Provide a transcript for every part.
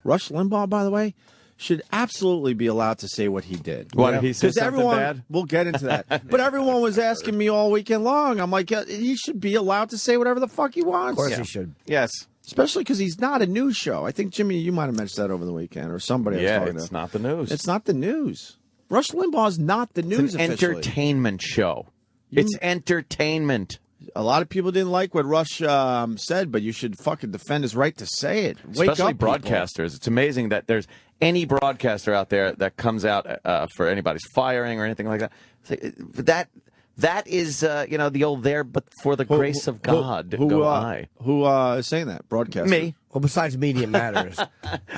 Rush Limbaugh, by the way, should absolutely be allowed to say what he did. What did he say? Something everyone, bad? We'll get into that. But everyone was asking me all weekend long. I'm like, he should be allowed to say whatever the fuck he wants. Of course he should. Yes. Especially because he's not a news show. I think, Jimmy, you might have mentioned that over the weekend, or somebody I was talking to. It's not the news. It's not the news. Rush Limbaugh's not the news. It's an entertainment show. It's entertainment. A lot of people didn't like what Rush said, but you should fucking defend his right to say it. Wake Especially up, broadcasters. People. It's amazing that there's any broadcaster out there that comes out for anybody's firing or anything like that. That is, the old there, but for the grace of God, go I. Who is saying that? Broadcaster? Me. Well, besides Media Matters,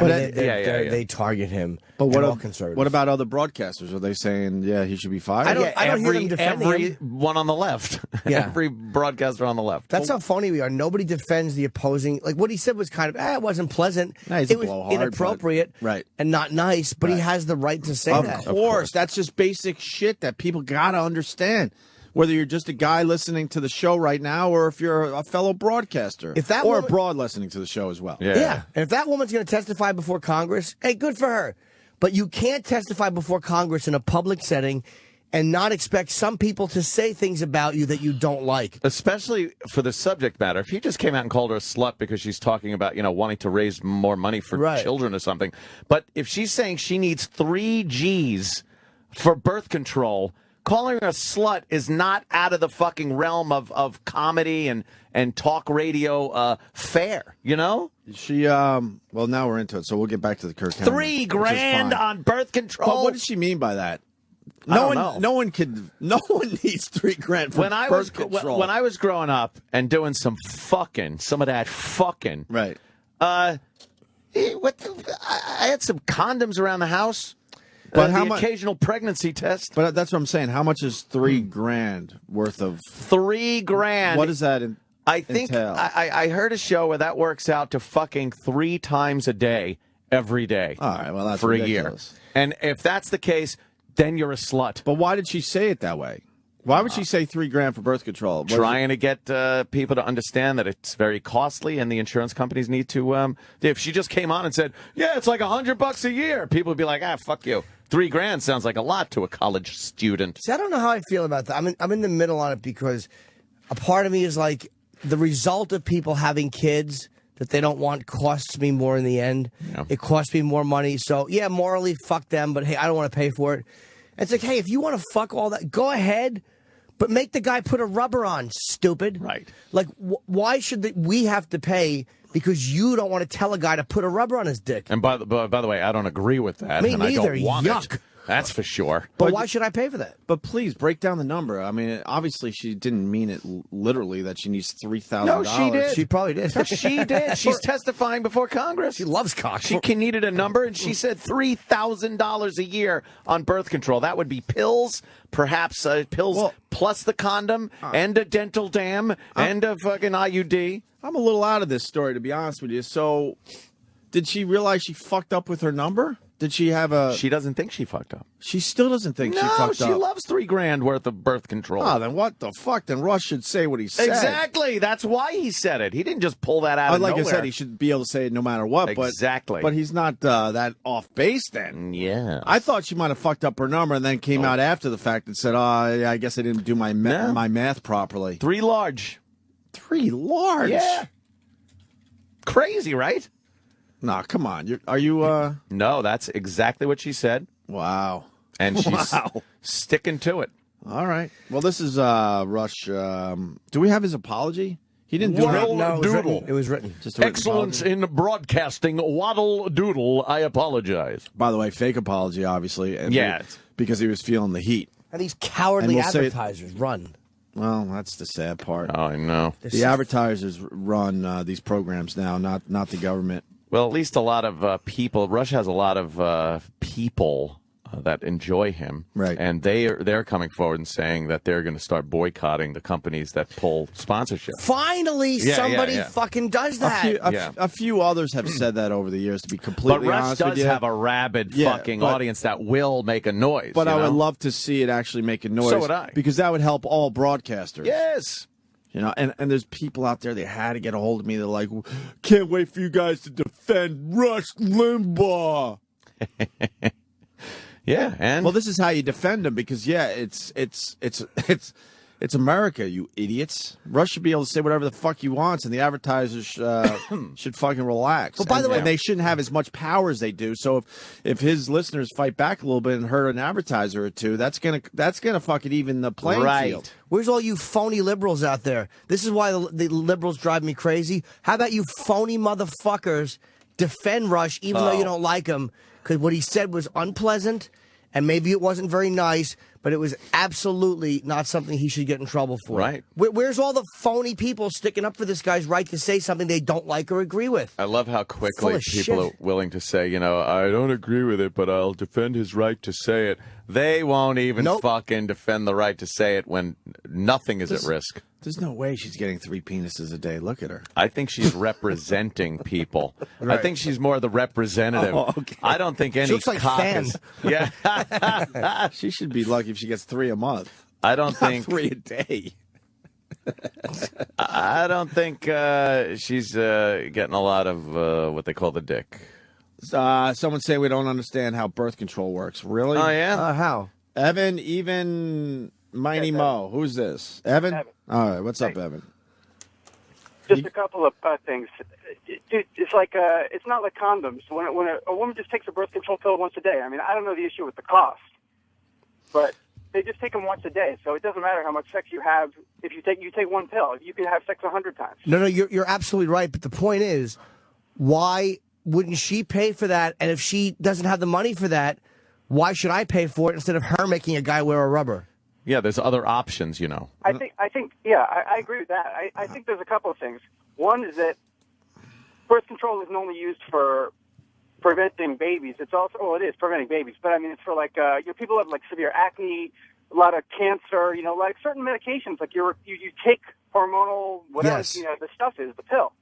they target him. But what all conservatives? What about other broadcasters? Are they saying, he should be fired? I don't hear them defending him. Everyone on the left. Yeah. Every broadcaster on the left. That's how funny we are. Nobody defends the opposing. Like, what he said was kind of, it wasn't pleasant. It was inappropriate and not nice, but he has the right to say that. Of course. That's just basic shit that people got to understand. Whether you're just a guy listening to the show right now or if you're a fellow broadcaster. Or a broad listening to the show as well. Yeah. And if that woman's going to testify before Congress, hey, good for her. But you can't testify before Congress in a public setting and not expect some people to say things about you that you don't like. Especially for the subject matter. If he just came out and called her a slut because she's talking about, wanting to raise more money for children or something. But if she's saying she needs 3 Gs for birth control, calling her a slut is not out of the fucking realm of comedy and talk radio fair, She, well, now we're into it, so we'll get back to the Kirk Cameron. $3,000 on birth control. But what did she mean by that? No one needs $3,000 for birth control. When I was growing up and doing some of that fucking. Right. I had some condoms around the house. But the occasional pregnancy test. But that's what I'm saying. How much is $3,000 worth of $3,000? What does that entail? I think I heard a show where that works out to fucking 3 times a day, every day. All right, well that's for ridiculous. a year. And if that's the case, then you're a slut. But why did she say it that way? Why would she say $3,000 for birth control? Trying to get people to understand that it's very costly, and the insurance companies need to. If she just came on and said, "Yeah, it's like $100 a year," people would be like, fuck you." $3,000 sounds like a lot to a college student. See, I don't know how I feel about that. I'm in the middle on it because a part of me is like the result of people having kids that they don't want costs me more in the end. Yeah. It costs me more money. So, yeah, morally, fuck them, but hey, I don't want to pay for it. And it's like, hey, if you want to fuck all that, go ahead, but make the guy put a rubber on, stupid. Right. Like, why should we have to pay because you don't want to tell a guy to put a rubber on his dick? And by the way, I don't agree with that. Me and neither. I don't want Yuck. it. That's for sure. But why should I pay for that? But please break down the number. I mean, obviously she didn't mean it literally that she needs $3,000. No, she did. She probably did. She did. She's testifying before Congress. She loves cock. She needed a number, and she said $3,000 a year on birth control. That would be pills, perhaps pills plus the condom and a dental dam and a fucking IUD. I'm a little out of this story, to be honest with you. So, did she realize she fucked up with her number? Did she have a... She doesn't think she fucked up. She still doesn't think she fucked up. No, she loves $3,000 worth of birth control. Oh, then what the fuck? Then Rush should say what he said. Exactly. That's why he said it. He didn't just pull that out of nowhere. Like I said, he should be able to say it no matter what. Exactly. But he's not that off base then. Yeah. I thought she might have fucked up her number and then came out after the fact and said, yeah, I guess I didn't do my math properly. 3 large. 3 large? Yeah. Crazy, right? Nah, come on. Are you... No, that's exactly what she said. Wow. And she's sticking to it. All right. Well, this is Rush. Do we have his apology? He didn't do it. No, it was written. Just a written Excellence apology. in broadcasting. Waddle doodle. I apologize. By the way, fake apology, obviously. And Yeah. Because he was feeling the heat. And these cowardly advertisers run. Well, that's the sad part. Oh, I know. The advertisers run these programs now, not the government. Well, at least a lot of people. Rush has a lot of people that enjoy him, right? And they're coming forward and saying that they're going to start boycotting the companies that pull sponsorship. Finally, somebody fucking does that. A few others have said that over the years. To be completely honest with you, But Rush does have a rabid fucking audience that will make a noise. But I would love to see it actually make a noise. So would I, because that would help all broadcasters. Yes. You know, and there's people out there that had to get a hold of me. They're like, can't wait for you guys to defend Rush Limbaugh. Yeah, and well, this is how you defend him because it's America, you idiots. Rush should be able to say whatever the fuck he wants, and the advertisers should fucking relax. Well, by the way, and they shouldn't have as much power as they do. So if his listeners fight back a little bit and hurt an advertiser or two, that's gonna fucking even the playing field. Where's all you phony liberals out there? This is why the liberals drive me crazy. How about you phony motherfuckers defend Rush even though you don't like him? Because what he said was unpleasant, and maybe it wasn't very nice, but it was absolutely not something he should get in trouble for. Right. Where's all the phony people sticking up for this guy's right to say something they don't like or agree with? I love how quickly people are willing to say, you know, I don't agree with it, but I'll defend his right to say it. They won't even fucking defend the right to say it when nothing is at risk. There's no way she's getting 3 penises a day. Look at her. I think she's representing people. Right. I think she's more the representative. Oh, okay. I don't think any she looks like fan. Yeah. She should be lucky if she gets 3 a month. I don't think 3 a day. I don't think she's getting a lot of what they call the dick. Someone say we don't understand how birth control works. Really? Oh, yeah? How? Evan, even Mighty Mo. Who's this? Evan? All right. What's up, Evan? Just a couple of things. Dude, it's like it's not like condoms. When a woman just takes a birth control pill once a day, I mean, I don't know the issue with the cost, but they just take them once a day, so it doesn't matter how much sex you have. If you take one pill, you can have sex 100 times. No, you're absolutely right. But the point is, why wouldn't she pay for that? And if she doesn't have the money for that, why should I pay for it instead of her making a guy wear a rubber? Yeah, there's other options, you know. I think, yeah, I agree with that. I think there's a couple of things. One is that birth control isn't only used for preventing babies. It's also, well, it is preventing babies, but I mean, it's for like, people have like severe acne, a lot of cancer, you know, like certain medications, like you take hormonal, whatever, the stuff is, the pill.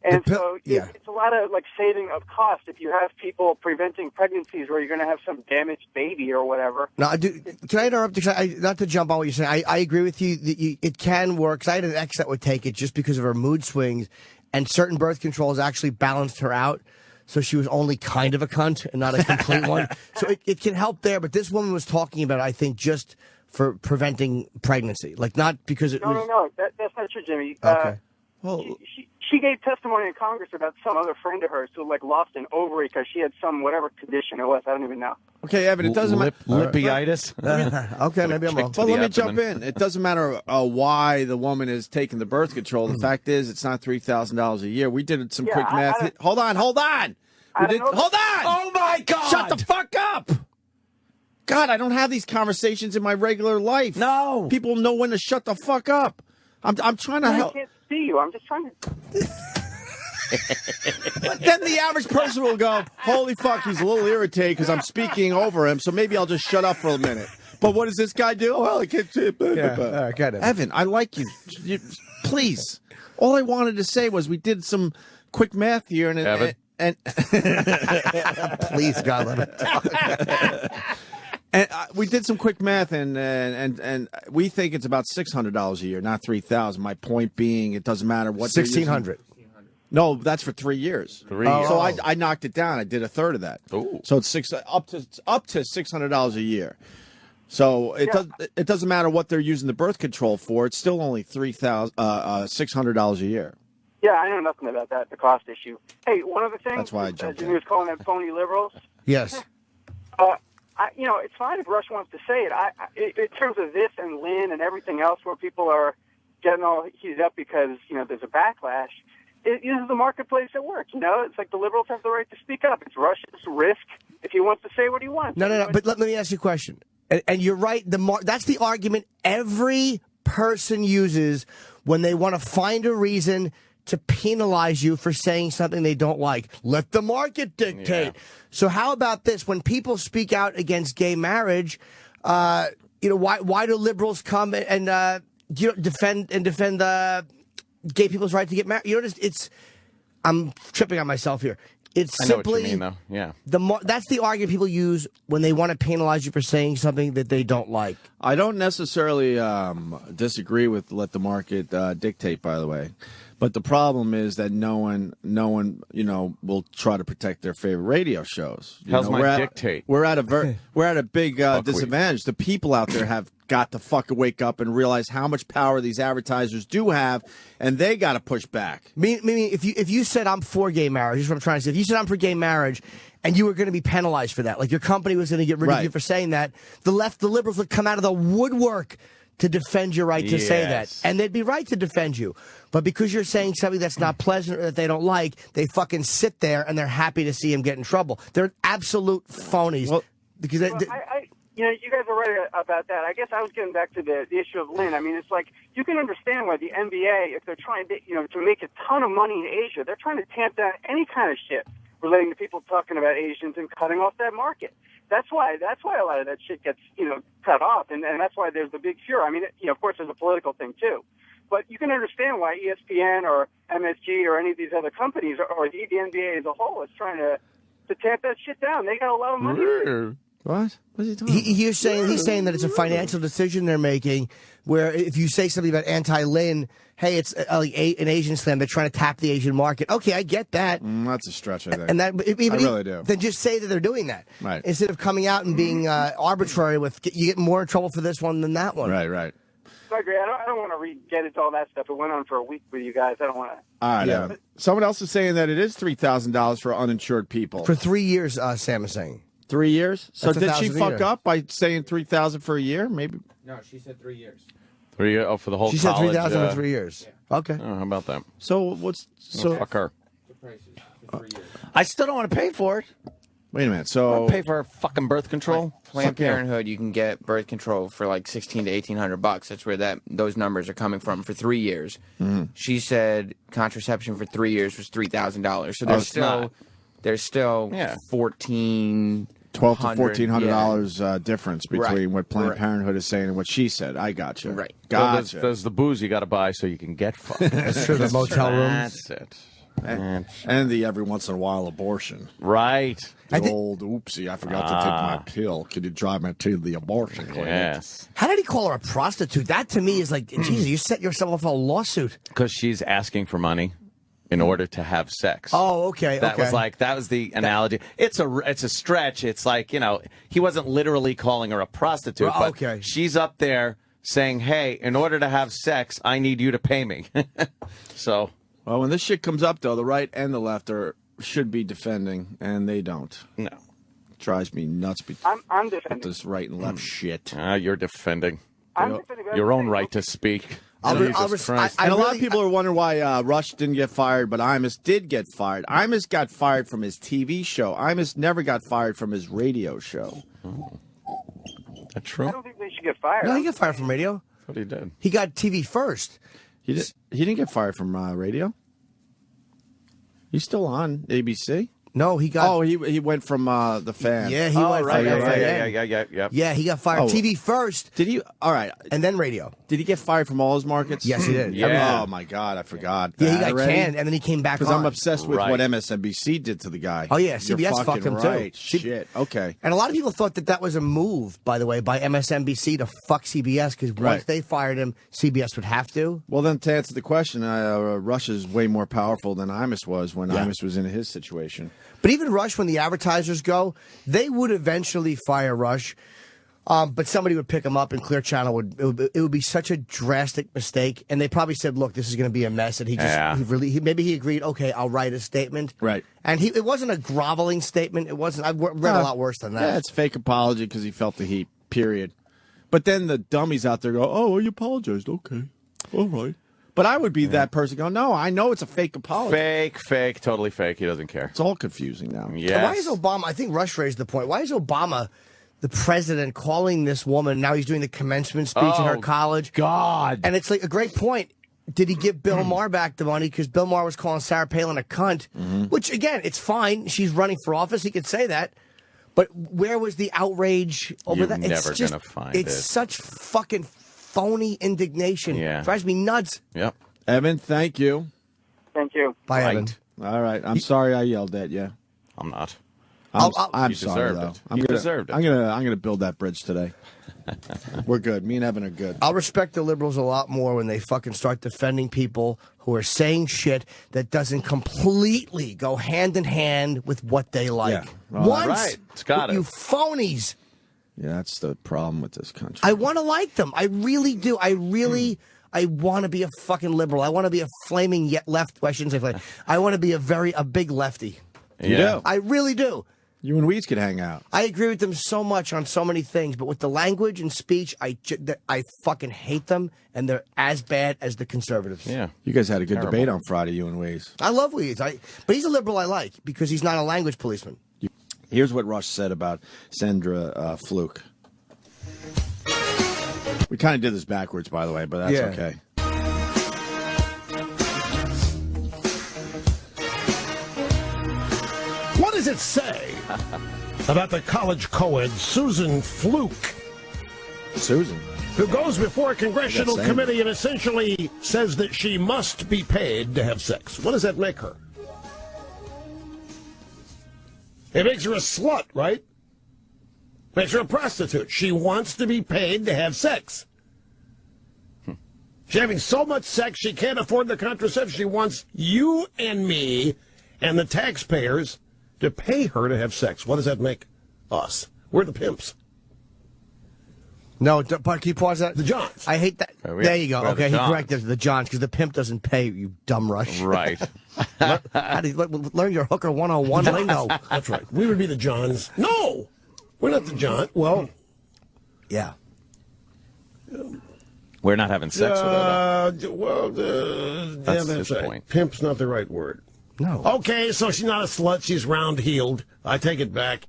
And so it's a lot of like saving of cost if you have people preventing pregnancies where you're going to have some damaged baby or whatever. No, can I interrupt? Not to jump on what you're saying. I agree with you that it can work. 'Cause I had an ex that would take it just because of her mood swings, and certain birth controls actually balanced her out. So she was only kind of a cunt and not a complete one. So it can help there. But this woman was talking about, I think, just for preventing pregnancy. Like, not because it was... No, that's not true, Jimmy. Okay. She gave testimony in Congress about some other friend of hers who like lost an ovary because she had some whatever condition it was. I don't even know. Okay, Evan, it doesn't matter. Lipiitis? Okay, maybe I'm wrong. Well, let me jump in. It doesn't matter why the woman is taking the birth control. The fact is, it's not $3,000 a year. We did some quick math. Hold on. Hold on. Oh, my God. Shut the fuck up. God, I don't have these conversations in my regular life. No. People know when to shut the fuck up. I'm trying to help. I can't see you. I'm just trying to... But then the average person will go, holy fuck, he's a little irritated because I'm speaking over him, so maybe I'll just shut up for a minute. But what does this guy do? Well, I can't... Got it. Evan, I like you. Please. All I wanted to say was we did some quick math here, and Evan. Please, God, let him talk. And we did some quick math, and we think it's about $600 a year, not $3,000. My point being, it doesn't matter what. $1,600. No, that's for 3 years. 3 years. So I knocked it down. I did a third of that. Ooh. So it's up to $600 a year. So it doesn't matter what they're using the birth control for. It's still only $600 a year. Yeah, I know nothing about that, the cost issue. Hey, one other thing. That's why I jumped in. Jimmy was calling them phony liberals. Yes. It's fine if Rush wants to say it. In terms of this and Lynn and everything else where people are getting all heated up because, there's a backlash, this is the marketplace at work, It's like the liberals have the right to speak up. It's Rush's risk if he wants to say what he wants. No. But let me ask you a question. And you're right. That's the argument every person uses when they want to find a reason to penalize you for saying something they don't like. Let the market dictate. Yeah. So how about this? When people speak out against gay marriage, why do liberals come and defend gay people's right to get married? I'm tripping on myself here. It's I know simply what you mean, though. Yeah. That's the argument people use when they want to penalize you for saying something that they don't like. I don't necessarily disagree with let the market dictate, by the way. But the problem is that no one, will try to protect their favorite radio shows. How's my dictate? We're at a big disadvantage. The people out there have got to fucking wake up and realize how much power these advertisers do have, and they got to push back. Meaning, if you said I'm for gay marriage, this is what I'm trying to say. If you said I'm for gay marriage, and you were going to be penalized for that, like your company was going to get rid of you for saying that, the liberals would come out of the woodwork to defend your right to say that. And they'd be right to defend you. But because you're saying something that's not pleasant or that they don't like, they fucking sit there and they're happy to see him get in trouble. They're absolute phonies. Well, because you guys are right about that. I guess I was getting back to the issue of Lynn. I mean, it's like you can understand why the NBA, if they're trying to, to make a ton of money in Asia, they're trying to tamp down any kind of shit relating to people talking about Asians and cutting off that market. That's why a lot of that shit gets, cut off, and that's why there's the big furor. I mean, of course, there's a political thing too, but you can understand why ESPN or MSG or any of these other companies or the NBA as a whole is trying to tamp that shit down. They got a lot of money. What? What's he talking about? He's saying that it's a financial decision they're making, where if you say something about anti-Lynn, hey, it's like an Asian slam, they're trying to tap the Asian market. Okay, I get that. That's a stretch, I think. And that, I really do. Then just say that they're doing that. Right. Instead of coming out and being arbitrary with, you get more in trouble for this one than that one. Right. I agree. I don't want to get into all that stuff. It went on for a week with you guys. I don't want to. All right. Yeah. Someone else is saying that it is $3,000 for uninsured people. For 3 years, Sam is saying. 3 years? So That's did she fuck up by saying $3,000 for a year? Maybe. No, she said 3 years. 3 years? Oh, for the whole she college. She said 3,000 for 3 years. Yeah. Okay. Oh, how about that? So fuck her. The prices for 3 years. I still don't want to pay for it. Wait a minute. I So don't pay for fucking birth control. Planned Parenthood, you can get birth control for like $1,600 to $1,800. That's where those numbers are coming from for 3 years. Mm-hmm. She said contraception for 3 years was $3,000. So there's still Yeah. $1,200 to $1,400 difference between what Planned Parenthood is saying and what she said. I got you. Right. Gotcha. There's the booze you got to buy so you can get fucked. That's true. The motel rooms. That's it. And the every once in a while abortion. Right. The old oopsie, I forgot to take my pill. Could you drive me to the abortion clinic? Yes. How did he call her a prostitute? That to me is like, Jesus, you set yourself up for a lawsuit. Because she's asking for money in order to have sex. Oh, okay. That was the analogy. It's a stretch. It's like, he wasn't literally calling her a prostitute, but she's up there saying, hey, in order to have sex, I need you to pay me. So. Well, when this shit comes up, though, the right and the left should be defending, and they don't. No. It drives me nuts. I'm defending. This right and left shit. You're defending. I'm defending your own right to speak. Jesus Christ. And a lot of people are wondering why Rush didn't get fired, but Imus did get fired. Imus got fired from his TV show. Imus never got fired from his radio show. Oh. That's true? I don't think they should get fired. No, he got fired from radio. I thought he did. He got TV first. He didn't get fired from radio. He's still on ABC. No, he got. Oh, he went from the Fan. Yeah, he went. Right. Yeah. Yeah, he got fired. TV first. Did he? All right. And then radio. Did he get fired from all his markets? Yes, he did. Yeah. Oh my God, I forgot. Yeah, he got canned, and then he came back. Because I'm obsessed with what MSNBC did to the guy. Oh yeah, CBS fucked him too. Shit. Okay. And a lot of people thought that was a move, by the way, by MSNBC to fuck CBS because once they fired him, CBS would have to. Well, then to answer the question, Rush is way more powerful than Imus was when Imus was in his situation. But even Rush, when the advertisers go, they would eventually fire Rush. But somebody would pick him up, and Clear Channel it would be such a drastic mistake. And they probably said, "Look, this is going to be a mess." And maybe he agreed. Okay, I'll write a statement. Right. And it wasn't a groveling statement. It wasn't. I've read a lot worse than that. Yeah, it's fake apology because he felt the heat. Period. But then the dummies out there go, "Oh, well, you apologized. Okay, all right." But I would be that person going, no, I know it's a fake apology. Fake, totally fake. He doesn't care. It's all confusing now. Yes. Why is Obama, I think Rush raised the point, why is Obama, the president, calling this woman, now he's doing the commencement speech in her college. God. And it's like a great point. Did he give Bill Maher back the money? Because Bill Maher was calling Sarah Palin a cunt, which, again, it's fine. She's running for office. He could say that. But where was the outrage over that? You're never going to find it. It's such fucking phony indignation. Yeah. Drives me nuts. Yep. Evan, thank you. Thank you. Bye, Evan. All right. I'm sorry I yelled at you. I'm not. I'm sorry, though. You deserved it. I'm gonna build that bridge today. We're good. Me and Evan are good. I'll respect the liberals a lot more when they fucking start defending people who are saying shit that doesn't completely go hand in hand with what they like. Yeah. Well, right. It's got it. You phonies. Yeah, that's the problem with this country. I want to like them. I really do. I want to be a fucking liberal. I want to be a flaming left. I shouldn't say flaming. I want to be a big lefty. You do. I really do. You and Weeds could hang out. I agree with them so much on so many things, but with the language and speech, I fucking hate them, and they're as bad as the conservatives. Yeah. You guys had a good debate on Friday, you and Weeds. I love Weeds, but he's a liberal I like because he's not a language policeman. Here's what Rush said about Sandra Fluke. We kind of did this backwards, by the way, but that's okay. What does it say about the college co-ed Susan Fluke? Susan? Who goes before a congressional committee and essentially says that she must be paid to have sex. What does that make her? It makes her a slut, right? Makes her a prostitute. She wants to be paid to have sex. She's having so much sex she can't afford the contraception. She wants you and me and the taxpayers to pay her to have sex. What does that make us? We're the pimps. No, but can you pause that? The Johns. I hate that. There you go. Okay, he corrected the Johns because the pimp doesn't pay, you dumb Rush. Right. Learn your hooker 101 lingo. That's right. We would be the Johns. No! We're not the John. Well, yeah. We're not having sex with her, that's his right. point. Pimp's not the right word. No. Okay, so she's not a slut. She's round-heeled. I take it back.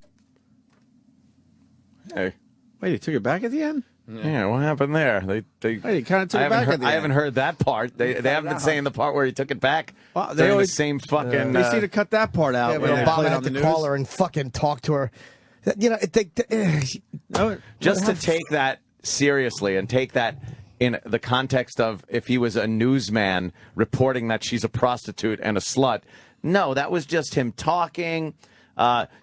Hey. Wait, he took it back at the end? Yeah, what happened there? They he kind of took it back at the end. I haven't heard that part. They haven't been saying the part where he took it back. Well, they always the same fucking. They seem to cut that part out. Yeah, when Obama had to call her and fucking talk to her. You know, just to take that seriously and take that in the context of if he was a newsman reporting that she's a prostitute and a slut. No, that was just him talking,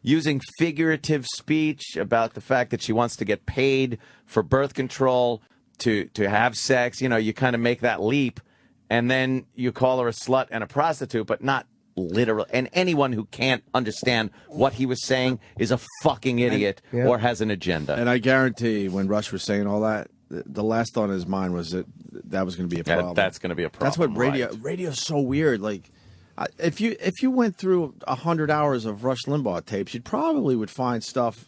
using figurative speech about the fact that she wants to get paid for birth control to have sex. You know, you kind of make that leap, and then you call her a slut and a prostitute, but not literal. And anyone who can't understand what he was saying is a fucking idiot or has an agenda. And I guarantee when Rush was saying all that, the last thought in his mind was that was going to be a problem. That's going to be a problem. That's what radio's so weird. Like, if you went through 100 hours of Rush Limbaugh tapes, you probably would find stuff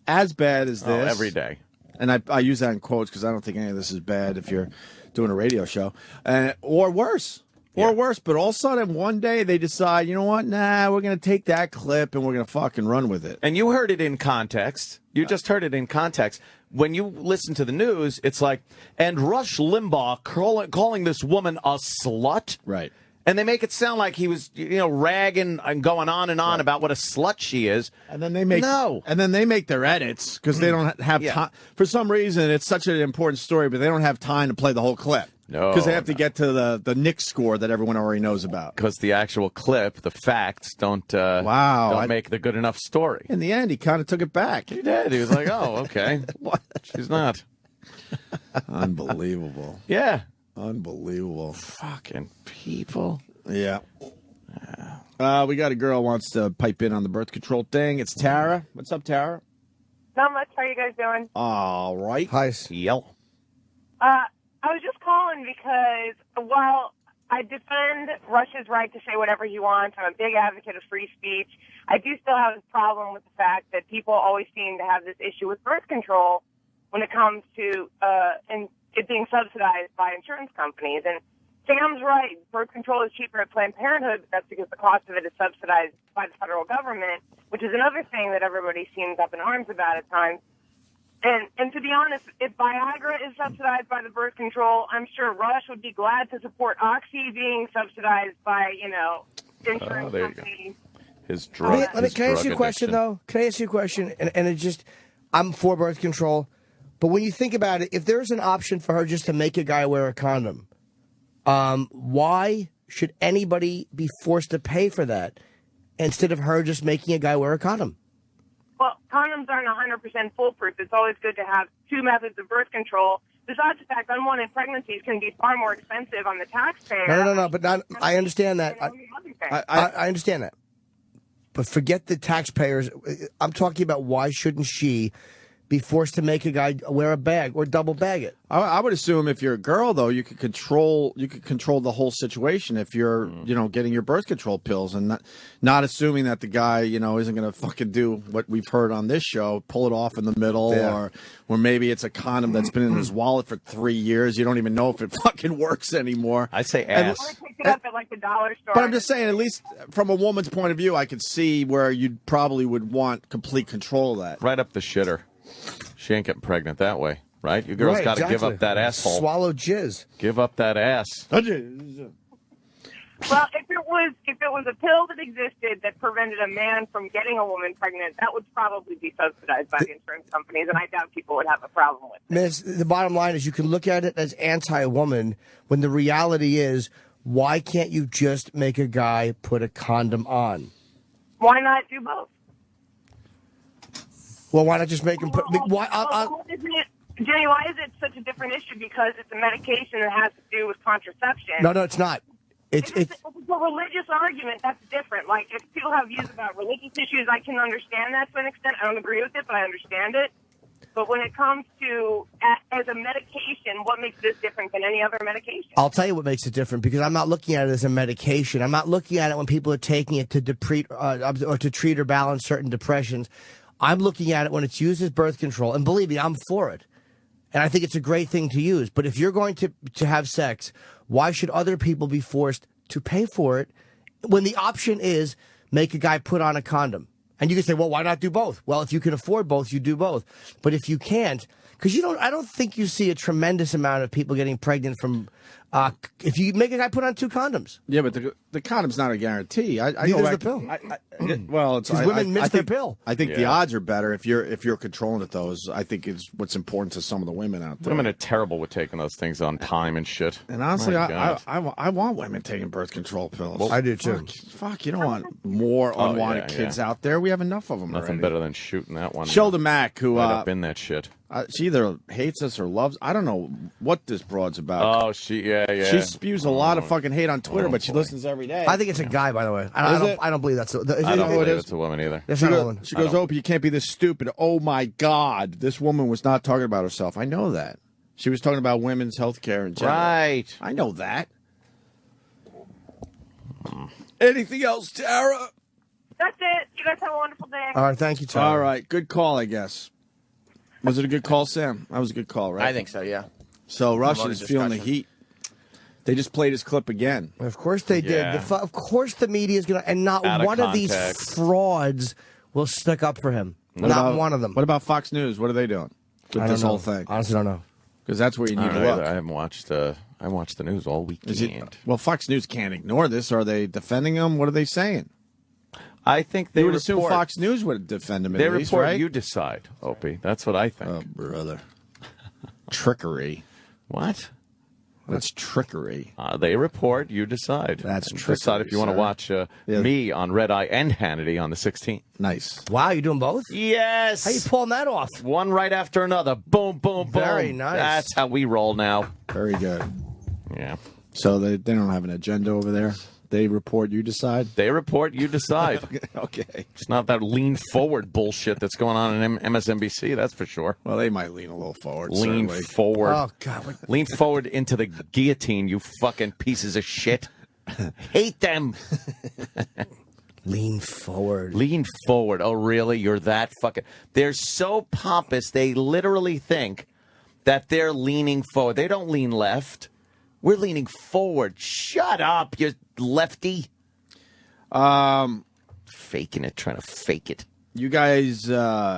as bad as this every day. And I use that in quotes because I don't think any of this is bad if you're doing a radio show, or worse. Or worse, but all of a sudden, one day, they decide, you know what, nah, we're going to take that clip and we're going to fucking run with it. And you heard it in context. You just heard it in context. When you listen to the news, it's like, and Rush Limbaugh calling this woman a slut. Right. And they make it sound like he was, ragging and going on and on about what a slut she is. And then they make their edits because they don't have time. For some reason, it's such an important story, but they don't have time to play the whole clip. No. Because they have to get to the Knicks score that everyone already knows about. Because the actual clip, the facts, don't make the good enough story. In the end, he kind of took it back. He did. He was like, oh, okay. What? She's not. Unbelievable. Yeah. Unbelievable. Fucking people. Yeah. We got a girl who wants to pipe in on the birth control thing. It's Tara. What's up, Tara? Not much. How are you guys doing? All right. Hi. Yell. I was just calling because while I defend Rush's right to say whatever he wants, I'm a big advocate of free speech, I do still have a problem with the fact that people always seem to have this issue with birth control when it comes to it being subsidized by insurance companies. And Sam's right. Birth control is cheaper at Planned Parenthood, but that's because the cost of it is subsidized by the federal government, which is another thing that everybody seems up in arms about at times. And to be honest, if Viagra is subsidized by the birth control, I'm sure Rush would be glad to support Oxy being subsidized by, insurance companies. His drug. Can I ask you a question, though? Can I ask you a question? And it just, I'm for birth control, but when you think about it, if there's an option for her just to make a guy wear a condom, why should anybody be forced to pay for that? instead of her just making a guy wear a condom. Well, condoms aren't 100% foolproof. It's always good to have two methods of birth control. Besides the fact, unwanted pregnancies can be far more expensive on the taxpayer. No, but I understand that. I understand that. But forget the taxpayers. I'm talking about why shouldn't she be forced to make a guy wear a bag or double bag it? I would assume if you're a girl, though, you could control the whole situation if you're, getting your birth control pills and not assuming that the guy, isn't going to fucking do what we've heard on this show, pull it off in the middle, or maybe it's a condom that's been in his wallet for 3 years. You don't even know if it fucking works anymore. I say ass. Or pick it up at like the dollar store. But I'm just saying, at least from a woman's point of view, I could see where you probably would want complete control of that. Right up the shitter. She ain't getting pregnant that way, right? You girls got to give up that asshole. Swallow jizz. Give up that ass. Well, if it was a pill that existed that prevented a man from getting a woman pregnant, that would probably be subsidized by the insurance companies, and I doubt people would have a problem with it. Miss, the bottom line is you can look at it as anti-woman when the reality is, why can't you just make a guy put a condom on? Why not do both? Well, why not just make him put... Why? Jenny, why is it such a different issue? Because it's a medication that has to do with contraception. No, it's not. It's a religious argument. That's different. Like, if people have views about religious issues, I can understand that to an extent. I don't agree with it, but I understand it. But when it comes to as a medication, what makes this different than any other medication? I'll tell you what makes it different, because I'm not looking at it as a medication. I'm not looking at it when people are taking it to treat or balance certain depressions. I'm looking at it when it's used as birth control. And believe me, I'm for it. And I think it's a great thing to use. But if you're going to have sex, why should other people be forced to pay for it when the option is make a guy put on a condom? And you can say, well, why not do both? Well, if you can afford both, you do both. But if you can't, because I don't think you see a tremendous amount of people getting pregnant from if you make a guy put on 2 condoms. Yeah, but the condom's not a guarantee. Neither is the pill. Well, it's because women miss their pill. I think the odds are better if you're controlling it. Those I think is what's important to some of the women out there. Women are terrible with taking those things on time and shit. And honestly, I want women taking birth control pills. Well, I do too. Fuck, you don't want more unwanted kids out there. We have enough of them. Nothing already. better than shooting that one. Sheldon Mack, who right up in that shit. She either hates us or loves. I don't know what this broad's about. Oh, yeah. She spews a lot of fucking hate on Twitter, but she listens every day. I think it's a guy, by the way. I don't believe that's. I don't believe it's a woman either. She goes, Opie, you can't be this stupid. Oh my God, this woman was not talking about herself. I know that. She was talking about women's health care in general. Right. I know that. Anything else, Tara? That's it. You guys have a wonderful day. All right, thank you, Tara. All right, good call, I guess. Was it a good call, Sam? That was a good call, right? I think so, yeah. So Russia's feeling the heat. They just played his clip again. Of course they did. Of course the media is going to, and not one of these frauds will stick up for him. Not one of them. What about Fox News? What are they doing with this whole thing? Honestly, don't know. Because that's where you need to look. I haven't watched. I watched the news all weekend. Well, Fox News can't ignore this. Are they defending him? What are they saying? I think they would assume Fox News would defend him. They at least, report. right? You decide, Opie. That's what I think. Oh, brother, trickery. What? That's trickery. They report. You decide. That's trickery. Decide if you want to watch me on Red Eye and Hannity on the 16th. Nice. Wow, you're doing both? Yes. How you pulling that off? One right after another. Boom, boom, boom. Very nice. That's how we roll now. Very good. Yeah. So they don't have an agenda over there. They report, you decide? They report, you decide. Okay. It's not that lean forward bullshit that's going on in MSNBC, that's for sure. Well, they might lean a little forward. Lean certainly. forward. Oh, God. Lean forward into the guillotine, you fucking pieces of shit. Hate them. Lean forward. Lean forward. Oh, really? You're that fucking... They're so pompous, they literally think that they're leaning forward. They don't lean left. We're leaning forward. Shut up, you lefty. Faking it, trying to fake it. You guys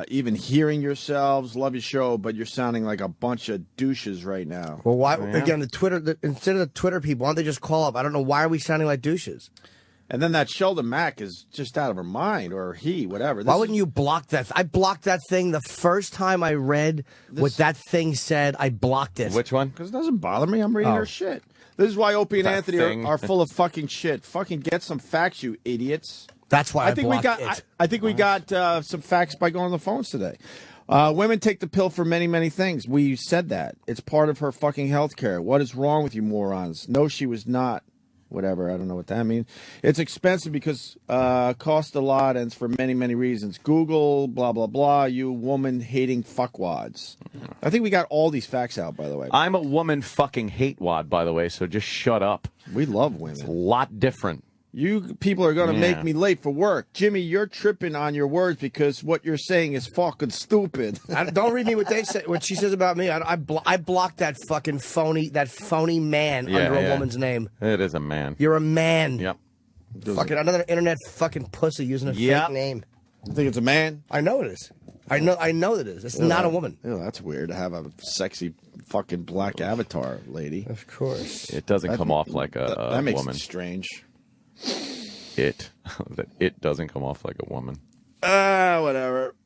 even hearing yourselves, love your show, but you're sounding like a bunch of douches right now. Well, why? Yeah. Again, instead of the Twitter people, why don't they just call up? I don't know. Why are we sounding like douches? And then that Sheldon Mack is just out of her mind, or he, whatever. Why wouldn't you block that? I blocked that thing the first time I read what that thing said. I blocked it. Which one? Because it doesn't bother me. I'm reading her shit. This is why Opie and Anthony are full of fucking shit. Fucking get some facts, you idiots. That's why I think we got. I think we got some facts by going on the phones today. Women take the pill for many, many things. We said that. It's part of her fucking health care. What is wrong with you morons? No, she was not. Whatever. I don't know what that means. It's expensive because cost a lot and it's for many, many reasons. Google, blah, blah, blah. You woman-hating fuckwads. I think we got all these facts out, by the way. I'm a woman fucking hate wad, by the way, so just shut up. We love women. It's a lot different. You people are going to make me late for work. Jimmy, you're tripping on your words because what you're saying is fucking stupid. Don't read me what they say. What she says about me. I blocked that fucking phony man under a woman's name. It is a man. You're a man. Yep. Fucking another internet fucking pussy using a fake name. You think it's a man? I know it is. I know that it is. It's not a woman. Ew, that's weird to have a sexy fucking black avatar lady. Of course. It doesn't come off like a woman. That makes it strange. It doesn't come off like a woman. Whatever.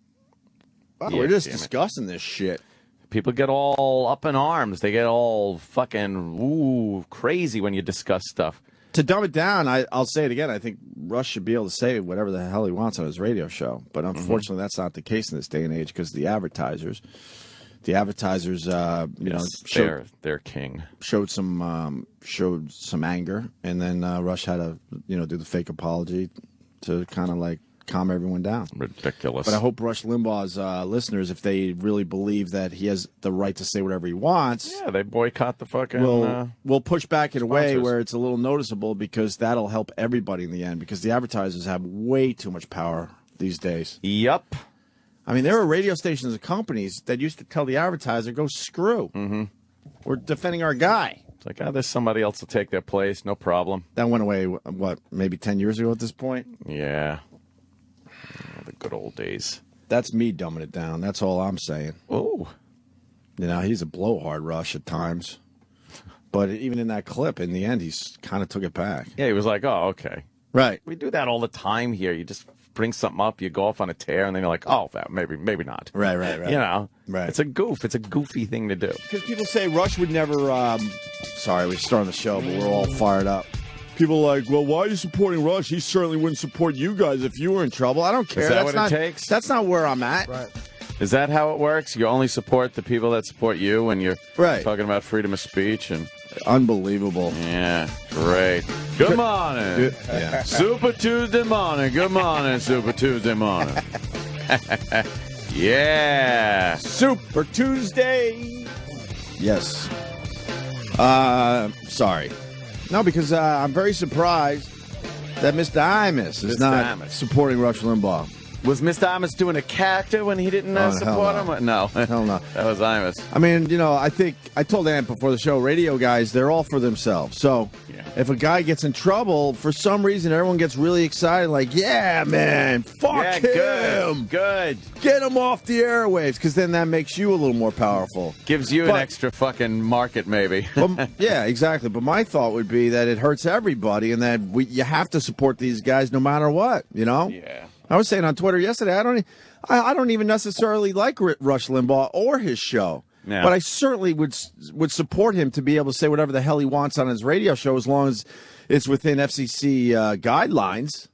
Wow, we're just discussing this shit. People get all up in arms. They get all fucking crazy when you discuss stuff. To dumb it down, I'll say it again. I think Rush should be able to say whatever the hell he wants on his radio show. But unfortunately, that's not the case in this day and age because the advertisers, they're king. Showed some anger, and then Rush had to do the fake apology to kind of like calm everyone down. Ridiculous. But I hope Rush Limbaugh's listeners, if they really believe that he has the right to say whatever he wants, they boycott the fucking. We'll push back in a way sponsors. where it's a little noticeable because that'll help everybody in the end. Because the advertisers have way too much power these days. Yep. I mean, there are radio stations and companies that used to tell the advertiser, "Go screw." Mm-hmm. We're defending our guy. It's like, there's somebody else to take their place. No problem. That went away. What? Maybe 10 years ago at this point. Yeah. The good old days. That's me dumbing it down. That's all I'm saying. Oh. He's a blowhard, Rush, at times. But even in that clip, in the end, he kind of took it back. Yeah, he was like, oh, okay. Right. We do that all the time here. You just bring something up, you go off on a tear, and then you're like, oh, maybe not. Right. Right. It's a goof. It's a goofy thing to do. Because people say Rush would never, sorry, we're starting the show, but we're all fired up. People are like, well, why are you supporting Rush? He certainly wouldn't support you guys if you were in trouble. I don't care. Is that what it takes? That's not where I'm at. Right. Is that how it works? You only support the people that support you when you're talking about freedom of speech? And unbelievable. Yeah, great. Good morning. Yeah. Super Tuesday morning. Good morning, Super Tuesday morning. Yeah. Super Tuesday. Yes. Sorry. No, because I'm very surprised that Mr. Imus is not supporting Rush Limbaugh. Was Mr. Imus doing a character when he didn't support him? No. Hell no. That was Imus. I mean, I think I told Ant before the show, radio guys, they're all for themselves. So if a guy gets in trouble, for some reason, everyone gets really excited. Like, yeah, man, fuck him. Good. Get him off the airwaves, because then that makes you a little more powerful. Gives you an extra fucking market, maybe. Yeah, exactly. But my thought would be that it hurts everybody and that you have to support these guys no matter what, Yeah. I was saying on Twitter yesterday, I don't even necessarily like Rush Limbaugh or his show, but I certainly would support him to be able to say whatever the hell he wants on his radio show as long as it's within FCC guidelines.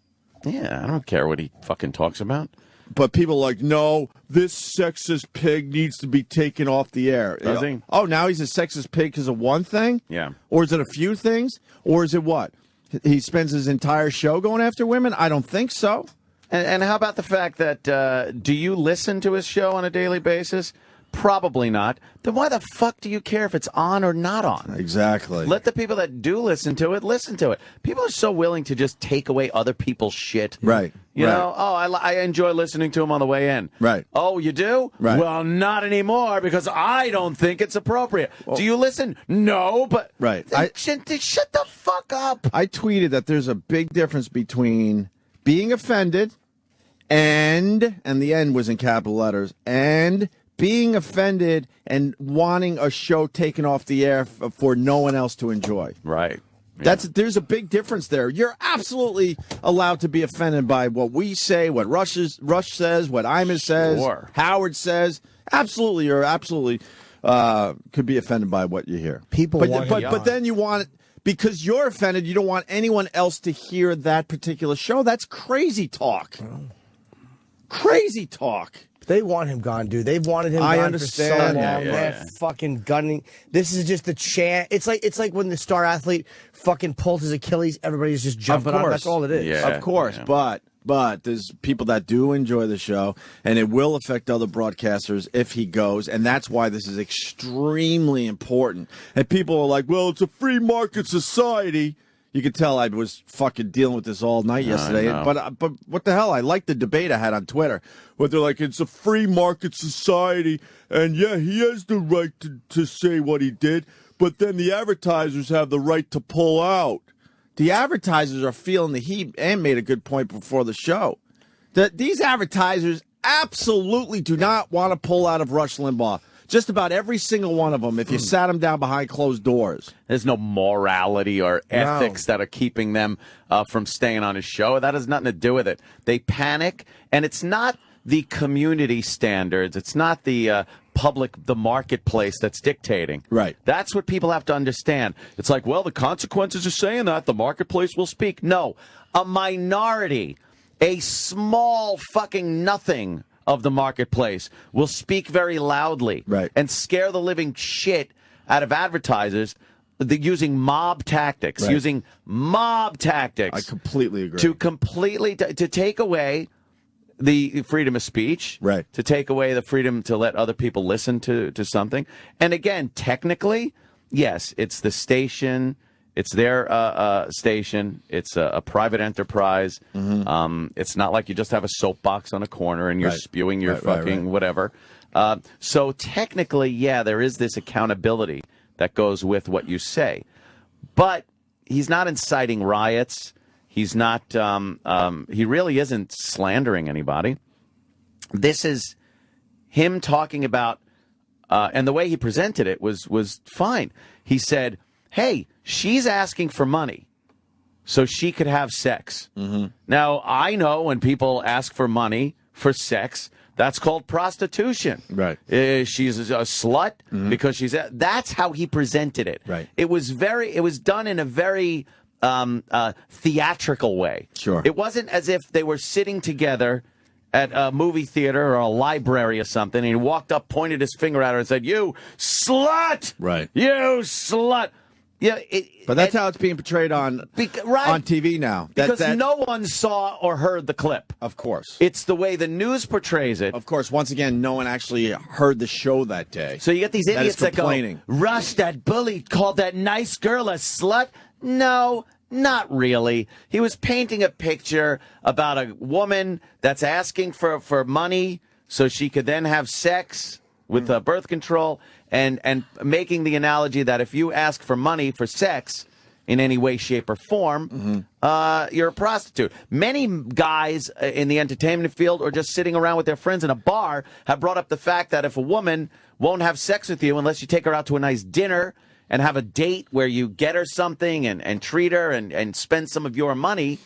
Yeah, I don't care what he fucking talks about. But people are like, no, this sexist pig needs to be taken off the air. Does he? Oh, now he's a sexist pig because of one thing? Yeah. Or is it a few things? Or is it what? He spends his entire show going after women? I don't think so. And how about the fact that, do you listen to his show on a daily basis? Probably not. Then why the fuck do you care if it's on or not on? Exactly. Let the people that do listen to it, listen to it. People are so willing to just take away other people's shit. Right. You know, I enjoy listening to him on the way in. Right. Oh, you do? Right. Well, not anymore because I don't think it's appropriate. Well, do you listen? No, but... Right. Shut the fuck up. I tweeted that there's a big difference between being offended and the end was in capital letters, and being offended and wanting a show taken off the air for no one else to enjoy. Right. Yeah. There's a big difference there. You're absolutely allowed to be offended by what we say, what Rush says, what Imus says, Howard says. Absolutely, you're absolutely could be offended by what you hear. But then you want because you're offended, you don't want anyone else to hear that particular show. That's crazy talk. Crazy talk. They want him gone, dude. They've wanted him gone for so long. They're fucking gunning. This is just the chant. It's like when the star athlete fucking pulls his Achilles, everybody's just jumping on. That's all it is. Yeah, of course, but there's people that do enjoy the show, and it will affect other broadcasters if he goes, and that's why this is extremely important. And people are like, well, it's a free market society. You could tell I was fucking dealing with this all night yesterday. But what the hell? I like the debate I had on Twitter where they're like, it's a free market society, and yeah, he has the right to say what he did, but then the advertisers have the right to pull out. The advertisers are feeling the heat, and made a good point before the show. That these advertisers absolutely do not want to pull out of Rush Limbaugh. Just about every single one of them, if you sat them down behind closed doors. There's no morality or ethics that are keeping them from staying on his show. That has nothing to do with it. They panic, and it's not the community standards. It's not the the marketplace that's dictating. Right. That's what people have to understand. It's like, well, the consequences are saying that. The marketplace will speak. No. A minority, a small fucking nothing of the marketplace will speak very loudly and scare the living shit out of advertisers using mob tactics. I completely agree. To take away the freedom of speech, to take away the freedom to let other people listen to something. And again, technically, yes, it's the station. It's their station. It's a private enterprise. It's not like you just have a soapbox on a corner and you're spewing your fucking whatever. So technically, yeah, there is this accountability that goes with what you say. But he's not inciting riots. He's not. He really isn't slandering anybody. This is him talking about, and the way he presented it was fine. He said, hey, she's asking for money so she could have sex. Now, I know when people ask for money for sex, that's called prostitution. Right. She's a slut because she's... That's how he presented it. Right. It was done in a very theatrical way. Sure. It wasn't as if they were sitting together at a movie theater or a library or something, and he walked up, pointed his finger at her, and said, "You slut! Right. You slut!" Yeah, but that's how it's being portrayed on TV now. Because no one saw or heard the clip. Of course. It's the way the news portrays it. Of course. Once again, no one actually heard the show that day. So you get these idiots that go, Rush, that bully called that nice girl a slut. No, not really. He was painting a picture about a woman that's asking for money so she could then have sex with birth control, and making the analogy that if you ask for money for sex in any way, shape, or form, you're a prostitute. Many guys in the entertainment field or just sitting around with their friends in a bar have brought up the fact that if a woman won't have sex with you unless you take her out to a nice dinner and have a date where you get her something and treat her and spend some of your money,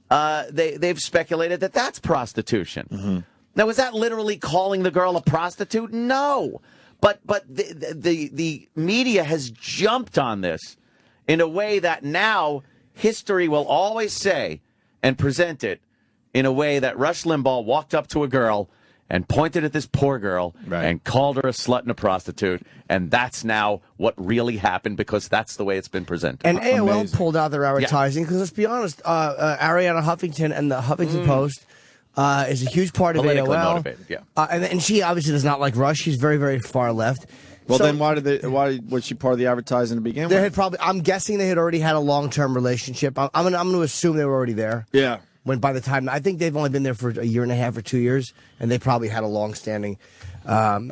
they've speculated that that's prostitution. Now, is that literally calling the girl a prostitute? No. But the media has jumped on this in a way that now history will always say and present it in a way that Rush Limbaugh walked up to a girl and pointed at this poor girl and called her a slut and a prostitute. And that's now what really happened because that's the way it's been presented. And AOL pulled out their advertising because let's be honest, Ariana Huffington and the Huffington Post is a huge part of AOL. Motivated, and she obviously does not like Rush. She's very, very far left. Well, so, then why was she part of the advertising to begin with? I'm guessing they had already had a long-term relationship. I'm going to assume they were already there. Yeah. When by the time, I think they've only been there for a year and a half or 2 years, and they probably had a long-standing, and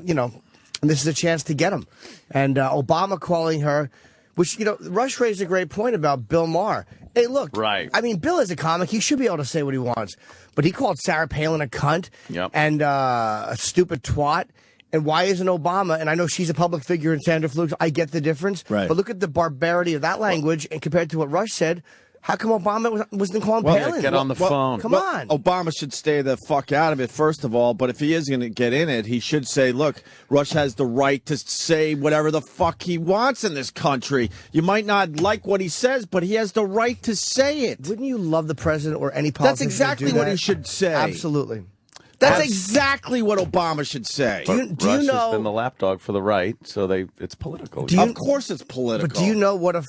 this is a chance to get them. And Obama calling her, which, Rush raised a great point about Bill Maher. Hey, look, I mean, Bill is a comic. He should be able to say what he wants. But he called Sarah Palin a cunt and a stupid twat. And why isn't Obama, and I know she's a public figure in Sandra Fluke, I get the difference. Right. But look at the barbarity of that language and compared to what Rush said. How come Obama wasn't calling Palin? Get on the phone. Come on. Obama should stay the fuck out of it, first of all. But if he is going to get in it, he should say, look, Rush has the right to say whatever the fuck he wants in this country. You might not like what he says, but he has the right to say it. Wouldn't you love the president or any politician? That's exactly what he should say. Absolutely. That's exactly what Obama should say. Do you know? Has been the lapdog for the right, so it's political. Of course it's political. But do you know what a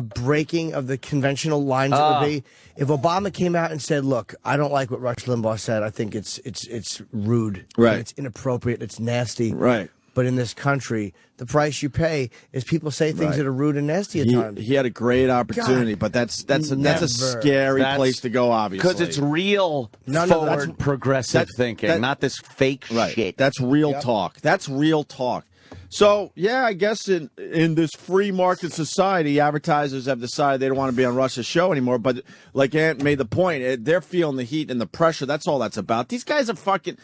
breaking of the conventional lines it would be? If Obama came out and said, look, I don't like what Rush Limbaugh said. I think it's rude. Right. It's inappropriate. It's nasty. Right. But in this country, the price you pay is people say things that are rude and nasty at times. He had a great opportunity, but that's a scary place to go, obviously. Because it's real forward progressive thinking, not this fake shit. That's real talk. That's real talk. So, yeah, I guess in this free market society, advertisers have decided they don't want to be on Rush's show anymore. But like Ant made the point, they're feeling the heat and the pressure. That's all that's about. These guys are fucking...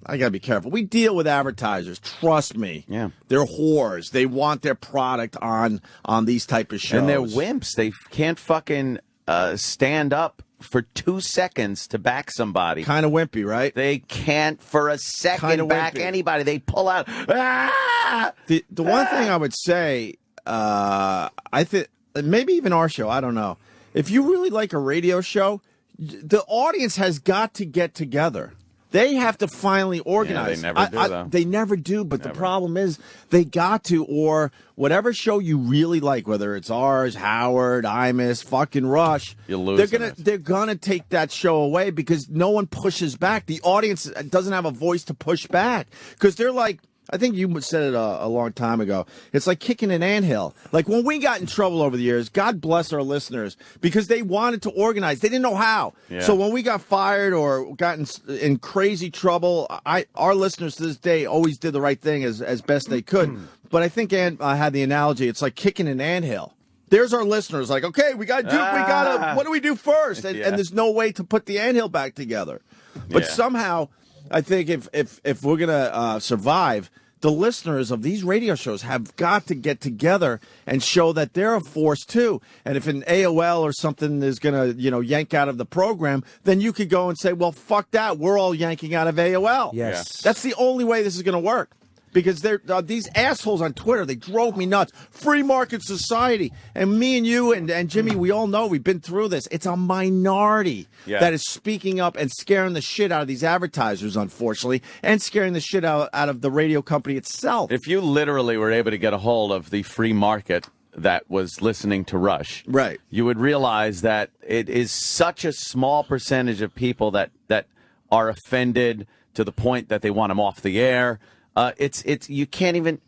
I got to be careful. We deal with advertisers. Trust me. Yeah. They're whores. They want their product on these type of shows. And they're wimps. They can't fucking stand up for 2 seconds to back somebody. Kind of wimpy, right? They can't for a second back anybody. They pull out. Ah! The one thing I would say, I think, maybe even our show, I don't know. If you really like a radio show, the audience has got to get together. They have to finally organize. Yeah, they never do, though. They never do, but the problem is they got to, or whatever show you really like, whether it's ours, Howard, Imus, fucking Rush, they're gonna take that show away because no one pushes back. The audience doesn't have a voice to push back because they're like, I think you said it a long time ago. It's like kicking an anthill. Like when we got in trouble over the years, God bless our listeners, because they wanted to organize. They didn't know how. Yeah. So when we got fired or got in crazy trouble, our listeners to this day always did the right thing as best they could. But I think Ant had the analogy. It's like kicking an anthill. There's our listeners like, okay, what do we do first? And there's no way to put the anthill back together. But somehow, I think if we're going to survive, the listeners of these radio shows have got to get together and show that they're a force too. And if an AOL or something is going to, yank out of the program, then you could go and say, well, fuck that. We're all yanking out of AOL. Yes. That's the only way this is going to work. Because these assholes on Twitter, they drove me nuts. Free market society. And me and you and Jimmy, we all know we've been through this. It's a minority that is speaking up and scaring the shit out of these advertisers, unfortunately, and scaring the shit out of the radio company itself. If you literally were able to get a hold of the free market that was listening to Rush, right, you would realize that it is such a small percentage of people that are offended to the point that they want him off the air. You can't even,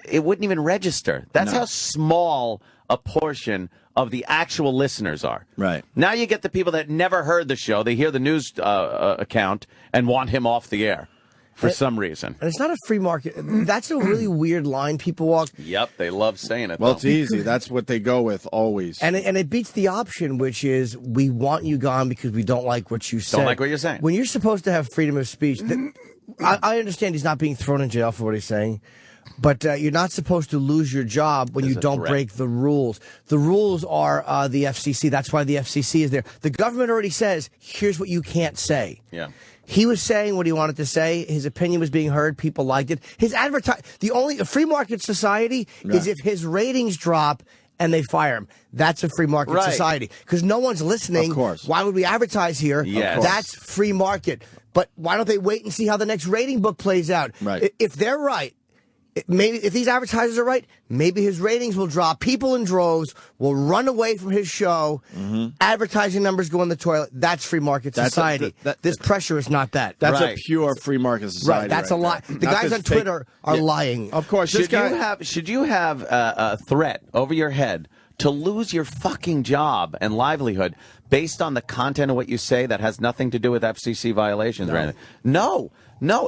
it wouldn't even register. That's how small a portion of the actual listeners are. Right. Now you get the people that never heard the show. They hear the news account and want him off the air for some reason. And it's not a free market. That's a really weird line people walk. Yep, they love saying it. Well, it's easy. That's what they go with always. And it beats the option, which is we want you gone because we don't like what you say. Don't like what you're saying. When you're supposed to have freedom of speech... I understand he's not being thrown in jail for what he's saying, but you're not supposed to lose your job when you don't break the rules. The rules are the FCC. That's why the FCC is there. The government already says, here's what you can't say. Yeah. He was saying what he wanted to say. His opinion was being heard. People liked it. A free market society is if his ratings drop and they fire him. That's a free market society. Because no one's listening. Of course. Why would we advertise here? Yes. That's free market. But why don't they wait and see how the next rating book plays out? Right. If they're right, maybe if these advertisers are right, maybe his ratings will drop. People in droves will run away from his show. Advertising numbers go in the toilet. That's free market society. This pressure is not that. That's a pure free market society. Right. That's a lie. The guys on Twitter are lying. Of course. Should you have a threat over your head to lose your fucking job and livelihood based on the content of what you say that has nothing to do with FCC violations or anything? No,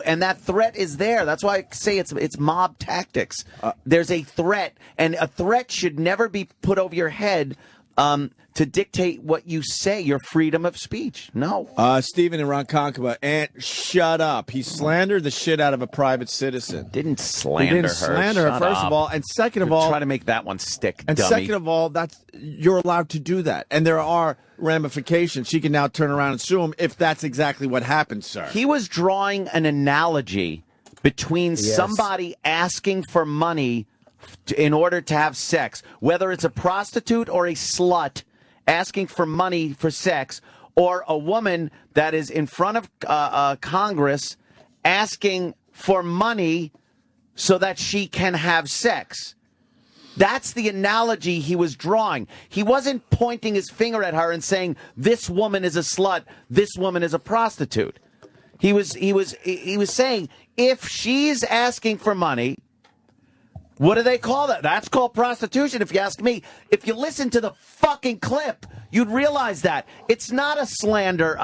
and that threat is there. That's why I say it's mob tactics. There's a threat, and a threat should never be put over your head to dictate what you say, your freedom of speech. No. Stephen in Ronkonkoma, and shut up. He slandered the shit out of a private citizen. Didn't slander her. He didn't slander her, first of all. And second of all... Try to make that one stick, and dummy. Second of all, you're allowed to do that. And there are ramifications. She can now turn around and sue him if that's exactly what happened, sir. He was drawing an analogy between somebody asking for money in order to have sex, whether it's a prostitute or a slut asking for money for sex, or a woman that is in front of Congress asking for money so that she can have sex. That's the analogy he was drawing. He wasn't pointing his finger at her and saying, this woman is a slut, this woman is a prostitute. He was saying, if she's asking for money, what do they call that? That's called prostitution, if you ask me. If you listen to the fucking clip, you'd realize that. It's not a slander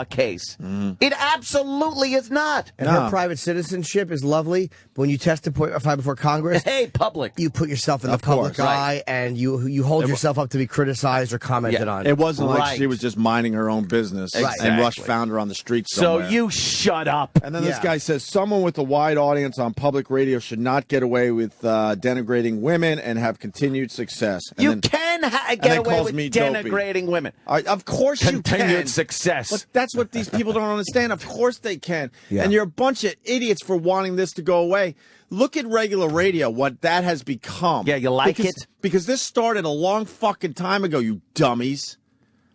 case. It absolutely is not. And her private citizenship is lovely, but when you testify before Congress, public, you put yourself in the public eye, and you hold yourself up to be criticized or commented on. It wasn't like she was just minding her own business, and Rush found her on the street somewhere. So you shut up. And then this guy says, someone with a wide audience on public radio should not get away with denigrating women and have continued success. And you can get away with denigrating women. Of course you can. Continued success. But that's what these people don't understand. Of course they can. Yeah. And you're a bunch of idiots for wanting this to go away. Look at regular radio, what that has become. Yeah, you like it? Because this started a long fucking time ago, you dummies.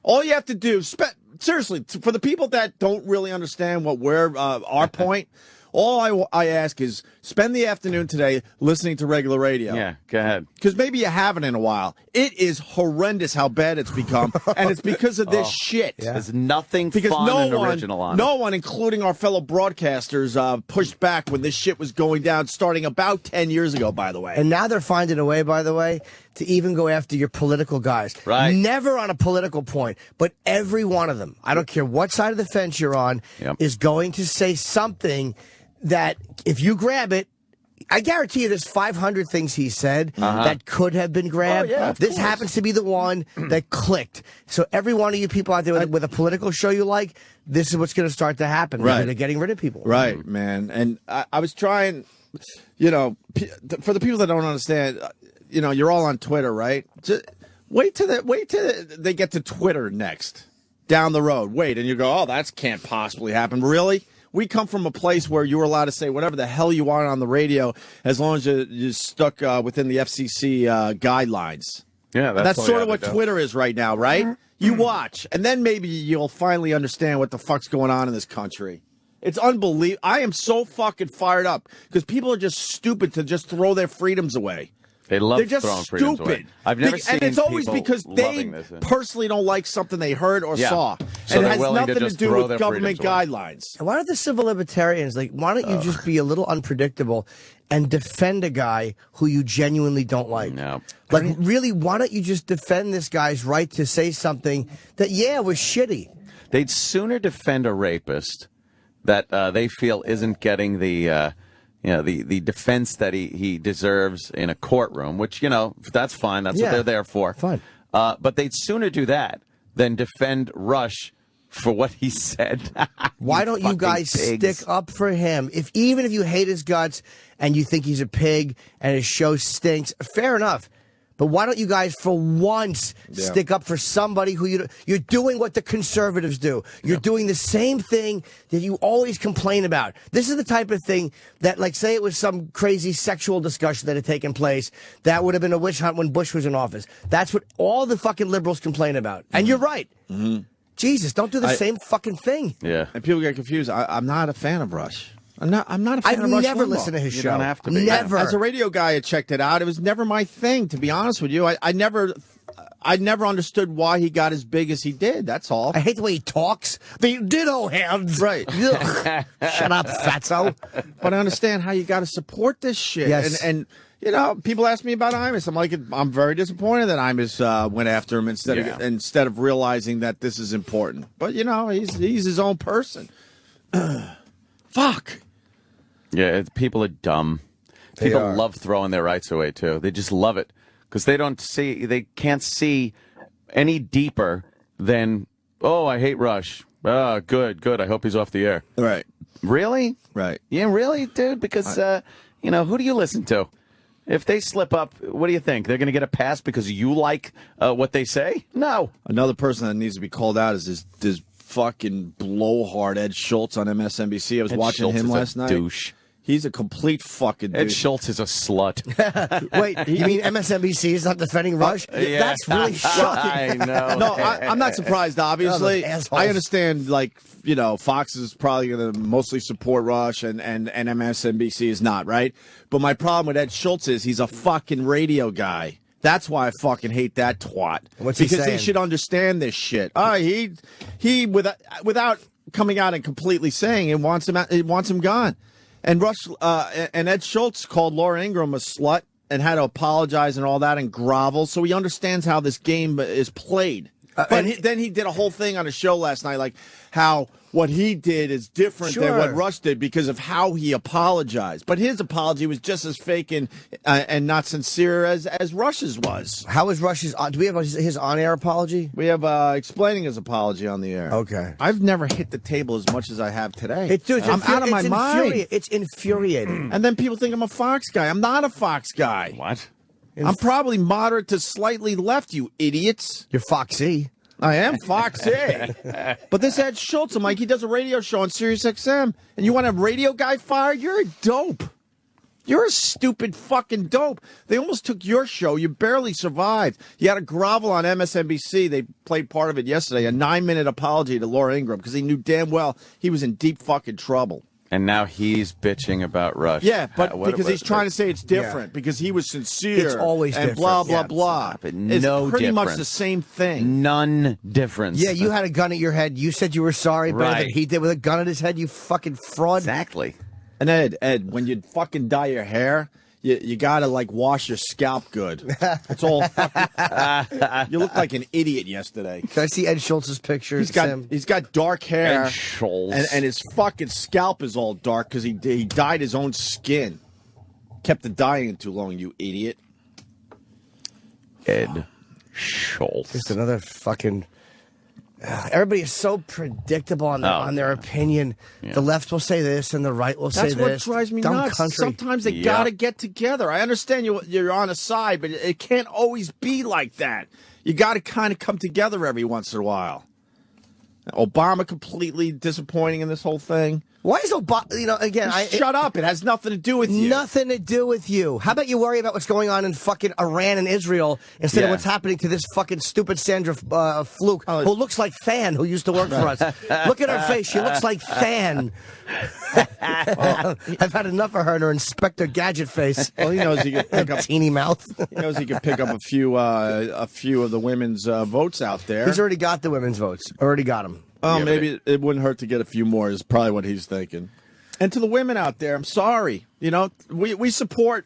All you have to do, seriously, for the people that don't really understand what our point, all I ask is spend the afternoon today listening to regular radio. Yeah, go ahead. Because maybe you haven't in a while. It is horrendous how bad it's become, and it's because of this shit. Yeah. There's nothing fun and original on it. No one, including our fellow broadcasters, pushed back when this shit was going down, starting about 10 years ago, by the way. And now they're finding a way, by the way, to even go after your political guys. Right. Never on a political point, but every one of them, I don't care what side of the fence you're on, is going to say something that if you grab it, I guarantee you there's 500 things he said that could have been grabbed. This happens to be the one that clicked. So every one of you people out there with a political show you like, this is what's going to start to happen. Right. They're getting rid of people. Right, man. And I was trying, for the people that don't understand, you're all on Twitter, right? Just wait till they get to Twitter next, down the road. Wait, and you go, oh, that can't possibly happen. Really? We come from a place where you were allowed to say whatever the hell you want on the radio as long as you're stuck within the FCC guidelines. Yeah, that's sort of what Twitter is right now, right? You watch, and then maybe you'll finally understand what the fuck's going on in this country. It's unbelievable. I am so fucking fired up because people are just stupid to just throw their freedoms away. They love They're just throwing freedoms stupid. away. I've never seen and it's always because they personally don't like something they heard or saw. So and it has nothing to do with government guidelines. And why don't the civil libertarians, why don't you just be a little unpredictable and defend a guy who you genuinely don't like? No. Really, why don't you just defend this guy's right to say something that, was shitty? They'd sooner defend a rapist that they feel isn't getting the defense that he deserves in a courtroom, which, that's fine. That's what they're there for. Fine. But they'd sooner do that than defend Rush for what he said. Why don't you guys stick up for him? Even if you hate his guts and you think he's a pig and his show stinks, fair enough. But why don't you guys, for once, stick up for somebody who you're doing what the conservatives do. You're doing the same thing that you always complain about. This is the type of thing that, say it was some crazy sexual discussion that had taken place, that would have been a witch hunt when Bush was in office. That's what all the fucking liberals complain about. And you're right. Jesus, don't do the same fucking thing. Yeah. And people get confused. I'm not a fan of Rush. I'm not a fan of Rush I've never Limbaugh. listened to his show. You don't have to be. Never. As a radio guy, I checked it out. It was never my thing, to be honest with you. I never understood why he got as big as he did. That's all. I hate the way he talks. The ditto hands. Right. Shut up, fatso. But I understand how you got to support this shit. Yes. And people ask me about Imus. I'm very disappointed that Imus went after him instead of realizing that this is important. But he's his own person. Fuck. Yeah, people are dumb. People love throwing their rights away too. They just love it because they can't see any deeper than, oh, I hate Rush. Good. I hope he's off the air. Right. Really? Right. Yeah, really, dude? Because, who do you listen to? If they slip up, what do you think? They're going to get a pass because you like what they say? No. Another person that needs to be called out is this fucking blowhard Ed Schultz on MSNBC. I was watching him last night. Douche. He's a complete fucking douche. Ed Schultz is a slut. Wait, you mean MSNBC is not defending Rush? Yeah. That's really shocking. I know. No, I'm not surprised, obviously. I understand, Fox is probably going to mostly support Rush and MSNBC is not, right? But my problem with Ed Schultz is he's a fucking radio guy. That's why I fucking hate that twat. What's he saying? Because he should understand this shit. He without coming out and completely saying it wants him gone. And Rush and Ed Schultz called Laura Ingraham a slut and had to apologize and all that and grovel, so he understands how this game is played. But then he did a whole thing on a show last night, like how what he did is different than what Rush did because of how he apologized. But his apology was just as fake and not sincere as Rush's was. How is Rush's? Do we have his on-air apology? We have explaining his apology on the air. Okay. I've never hit the table as much as I have today. I'm out of my mind. It's infuriating. And then people think I'm a Fox guy. I'm not a Fox guy. What? I'm probably moderate to slightly left, you idiots. You're Foxy. I am Foxy. But this Ed Schultz, I'm like, he does a radio show on Sirius XM, and you want a radio guy fired? You're a dope. You're a stupid fucking dope. They almost took your show. You barely survived. You had a grovel on MSNBC. They played part of it yesterday, a 9-minute apology to Laura Ingraham, because he knew damn well he was in deep fucking trouble. And now he's bitching about Rush. Yeah, but because he's trying to say it's different, because he was sincere. It's always and different. blah, blah, blah. It's pretty much the same thing. None difference. Yeah, you had a gun at your head. You said you were sorry, better than he did with a gun at his head, you fucking fraud. Exactly. And Ed, when you fucking dye your hair, you gotta wash your scalp good. It's all fucking. You look like an idiot yesterday. Can I see Ed Schultz's picture? He's got dark hair. Ed Schultz. And his fucking scalp is all dark because he dyed his own skin. Kept the dyeing too long, you idiot. Ed Schultz. Just another fucking. Everybody is so predictable on their opinion. Yeah. The left will say this and the right will say this. That's what drives me nuts. Country. Sometimes they gotta get together. I understand you're on a side, but it can't always be like that. You gotta kind of come together every once in a while. Obama completely disappointing in this whole thing. Why is Obama, again, shut up. It has nothing to do with you. Nothing to do with you. How about you worry about what's going on in fucking Iran and Israel instead of what's happening to this fucking stupid Sandra Fluke, who looks like Fan, who used to work for us. Look at her face. She looks like Fan. I've had enough of her and her Inspector Gadget face. Well, he knows he could pick up teeny mouth. He knows he could pick up a few of the women's votes out there. He's already got the women's votes. Already got them. Oh, maybe it wouldn't hurt to get a few more is probably what he's thinking. And to the women out there, I'm sorry. We support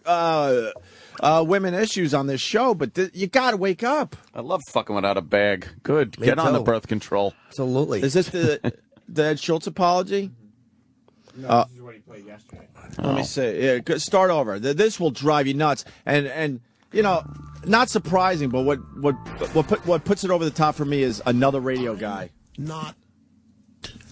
women issues on this show, but you got to wake up. I love fucking without a bag. Good. Get on the birth control. Absolutely. Is this the Ed Schultz apology? No, this is what he played yesterday. Let me see. Yeah, start over. This will drive you nuts. And not surprising, but what puts it over the top for me is another radio guy. Not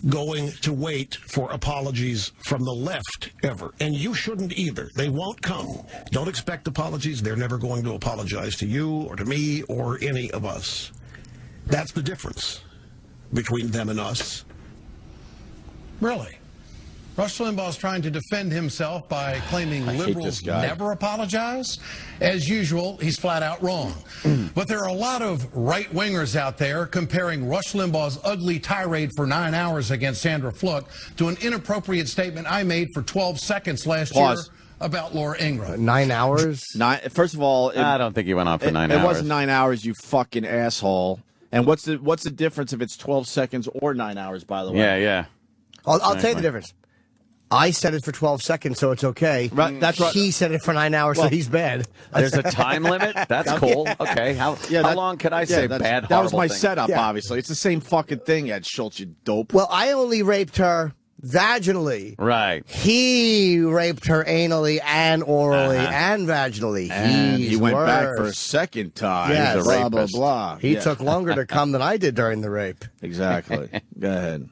going to wait for apologies from the left ever. And you shouldn't either. They won't come. Don't expect apologies. They're never going to apologize to you or to me or any of us. That's the difference between them and us. Really? Rush Limbaugh's trying to defend himself by claiming liberals never apologize. As usual, he's flat out wrong. But there are a lot of right-wingers out there comparing Rush Limbaugh's ugly tirade for 9 hours against Sandra Fluke to an inappropriate statement I made for 12 seconds last year about Laura Ingraham. 9 hours? First of all, I don't think he went on for 9 hours. It wasn't 9 hours, you fucking asshole. And what's the difference if it's 12 seconds or 9 hours, by the way? Yeah. I'll tell you the difference. I said it for 12 seconds, so it's okay. Right, that's right. He said it for 9 hours, so he's bad. There's a time limit? That's cool. Okay. How long can I say bad, horrible That was my thing? setup, obviously. It's the same fucking thing, Ed Schultz, you dope. Well, I only raped her vaginally. Right. He raped her anally and orally and vaginally. And he went back for a second time. Yes. He's a blah, blah, blah. He took longer to come than I did during the rape. Exactly. Go ahead.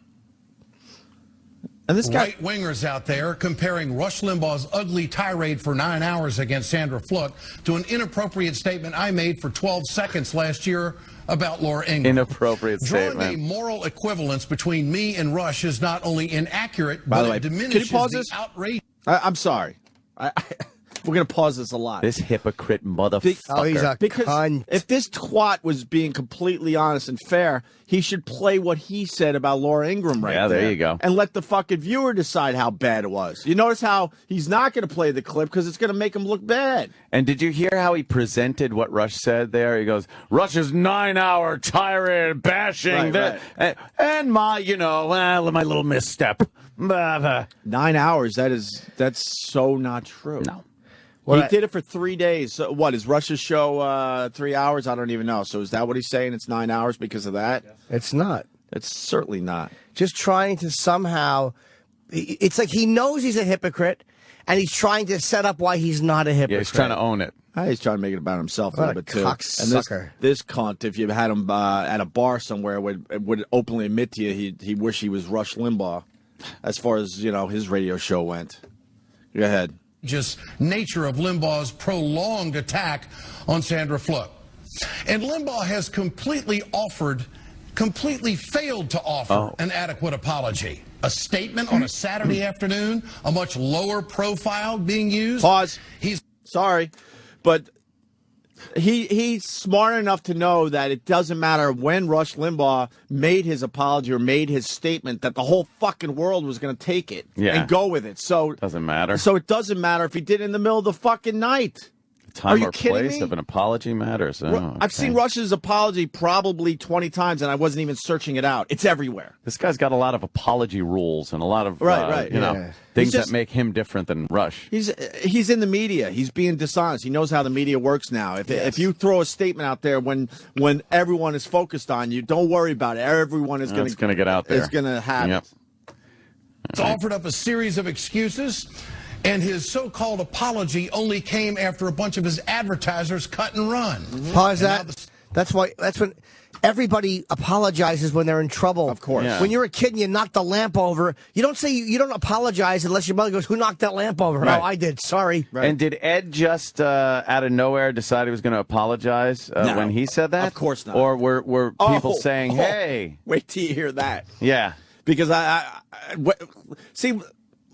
And this guy... Right-wingers out there comparing Rush Limbaugh's ugly tirade for 9 hours against Sandra Fluke to an inappropriate statement I made for 12 seconds last year about Laura Ingraham. Inappropriate statement. Drawing a moral equivalence between me and Rush is not only inaccurate, but it diminishes can you pause the this? outrage. I'm sorry. We're going to pause this a lot. This hypocrite motherfucker. Oh, he's a cunt. If this twat was being completely honest and fair, he should play what he said about Laura Ingraham right there. Yeah, there you go. And let the fucking viewer decide how bad it was. You notice how he's not going to play the clip because it's going to make him look bad. And did you hear how he presented what Rush said there? He goes, Rush's 9-hour tirade bashing and my, my little misstep. 9 hours, that's so not true. No. He did it for 3 days. So what, is Rush's show 3 hours? I don't even know. So is that what he's saying? It's 9 hours because of that? It's not. It's certainly not. Just trying to somehow... It's like he knows he's a hypocrite, and he's trying to set up why he's not a hypocrite. Yeah, he's trying to own it. He's trying to make it about himself a What little a bit, too. cocksucker. And this cunt, if you had him at a bar somewhere, would openly admit to you he wished he was Rush Limbaugh as far as, his radio show went. Go ahead. Just nature of Limbaugh's prolonged attack on Sandra Fluke. And Limbaugh has completely failed to offer an adequate apology. A statement on a Saturday afternoon, a much lower profile being used. Pause. Sorry, but he's smart enough to know that it doesn't matter when Rush Limbaugh made his apology or made his statement that the whole fucking world was going to take it and go with it. So doesn't matter. So it doesn't matter if he did it in the middle of the fucking night. Time or place of an apology matters. I've seen Rush's apology probably 20 times, and I wasn't even searching it out. It's everywhere. This guy's got a lot of apology rules and a lot of things that make him different than Rush. He's in the media. He's being dishonest. He knows how the media works now. If you throw a statement out there when everyone is focused on you, don't worry about it. Everyone is going to get out there. It's going to have it. He's offered up a series of excuses. And his so-called apology only came after a bunch of his advertisers cut and run. Pause that. That's when everybody apologizes when they're in trouble. Of course. Yeah. When you're a kid and you knock the lamp over, you don't apologize unless your mother goes, "Who knocked that lamp over?" Right. "Oh, I did. Sorry." Right. And did Ed just out of nowhere decide he was going to apologize when he said that? Of course not. Or were people saying, "Hey"? Wait till you hear that. Yeah. Because see.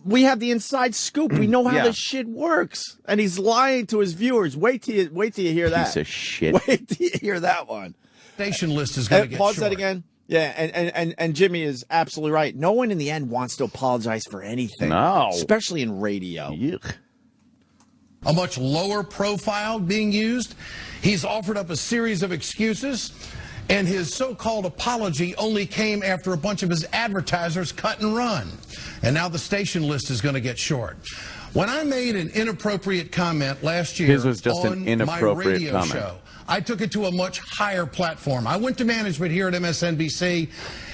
We have the inside scoop. We know how this shit works. And he's lying to his viewers. Wait till you hear that. Piece of shit. Wait till you hear that one. Station list is going to get Pause short. that again. Yeah, and Jimmy is absolutely right. No one in the end wants to apologize for anything. No. Especially in radio. Yuck. A much lower profile being used. He's offered up a series of excuses. And his so-called apology only came after a bunch of his advertisers cut and run. And now the station list is going to get short. When I made an inappropriate comment last year His was just on an inappropriate my radio comment. show, I took it to a much higher platform. I went to management here at MSNBC,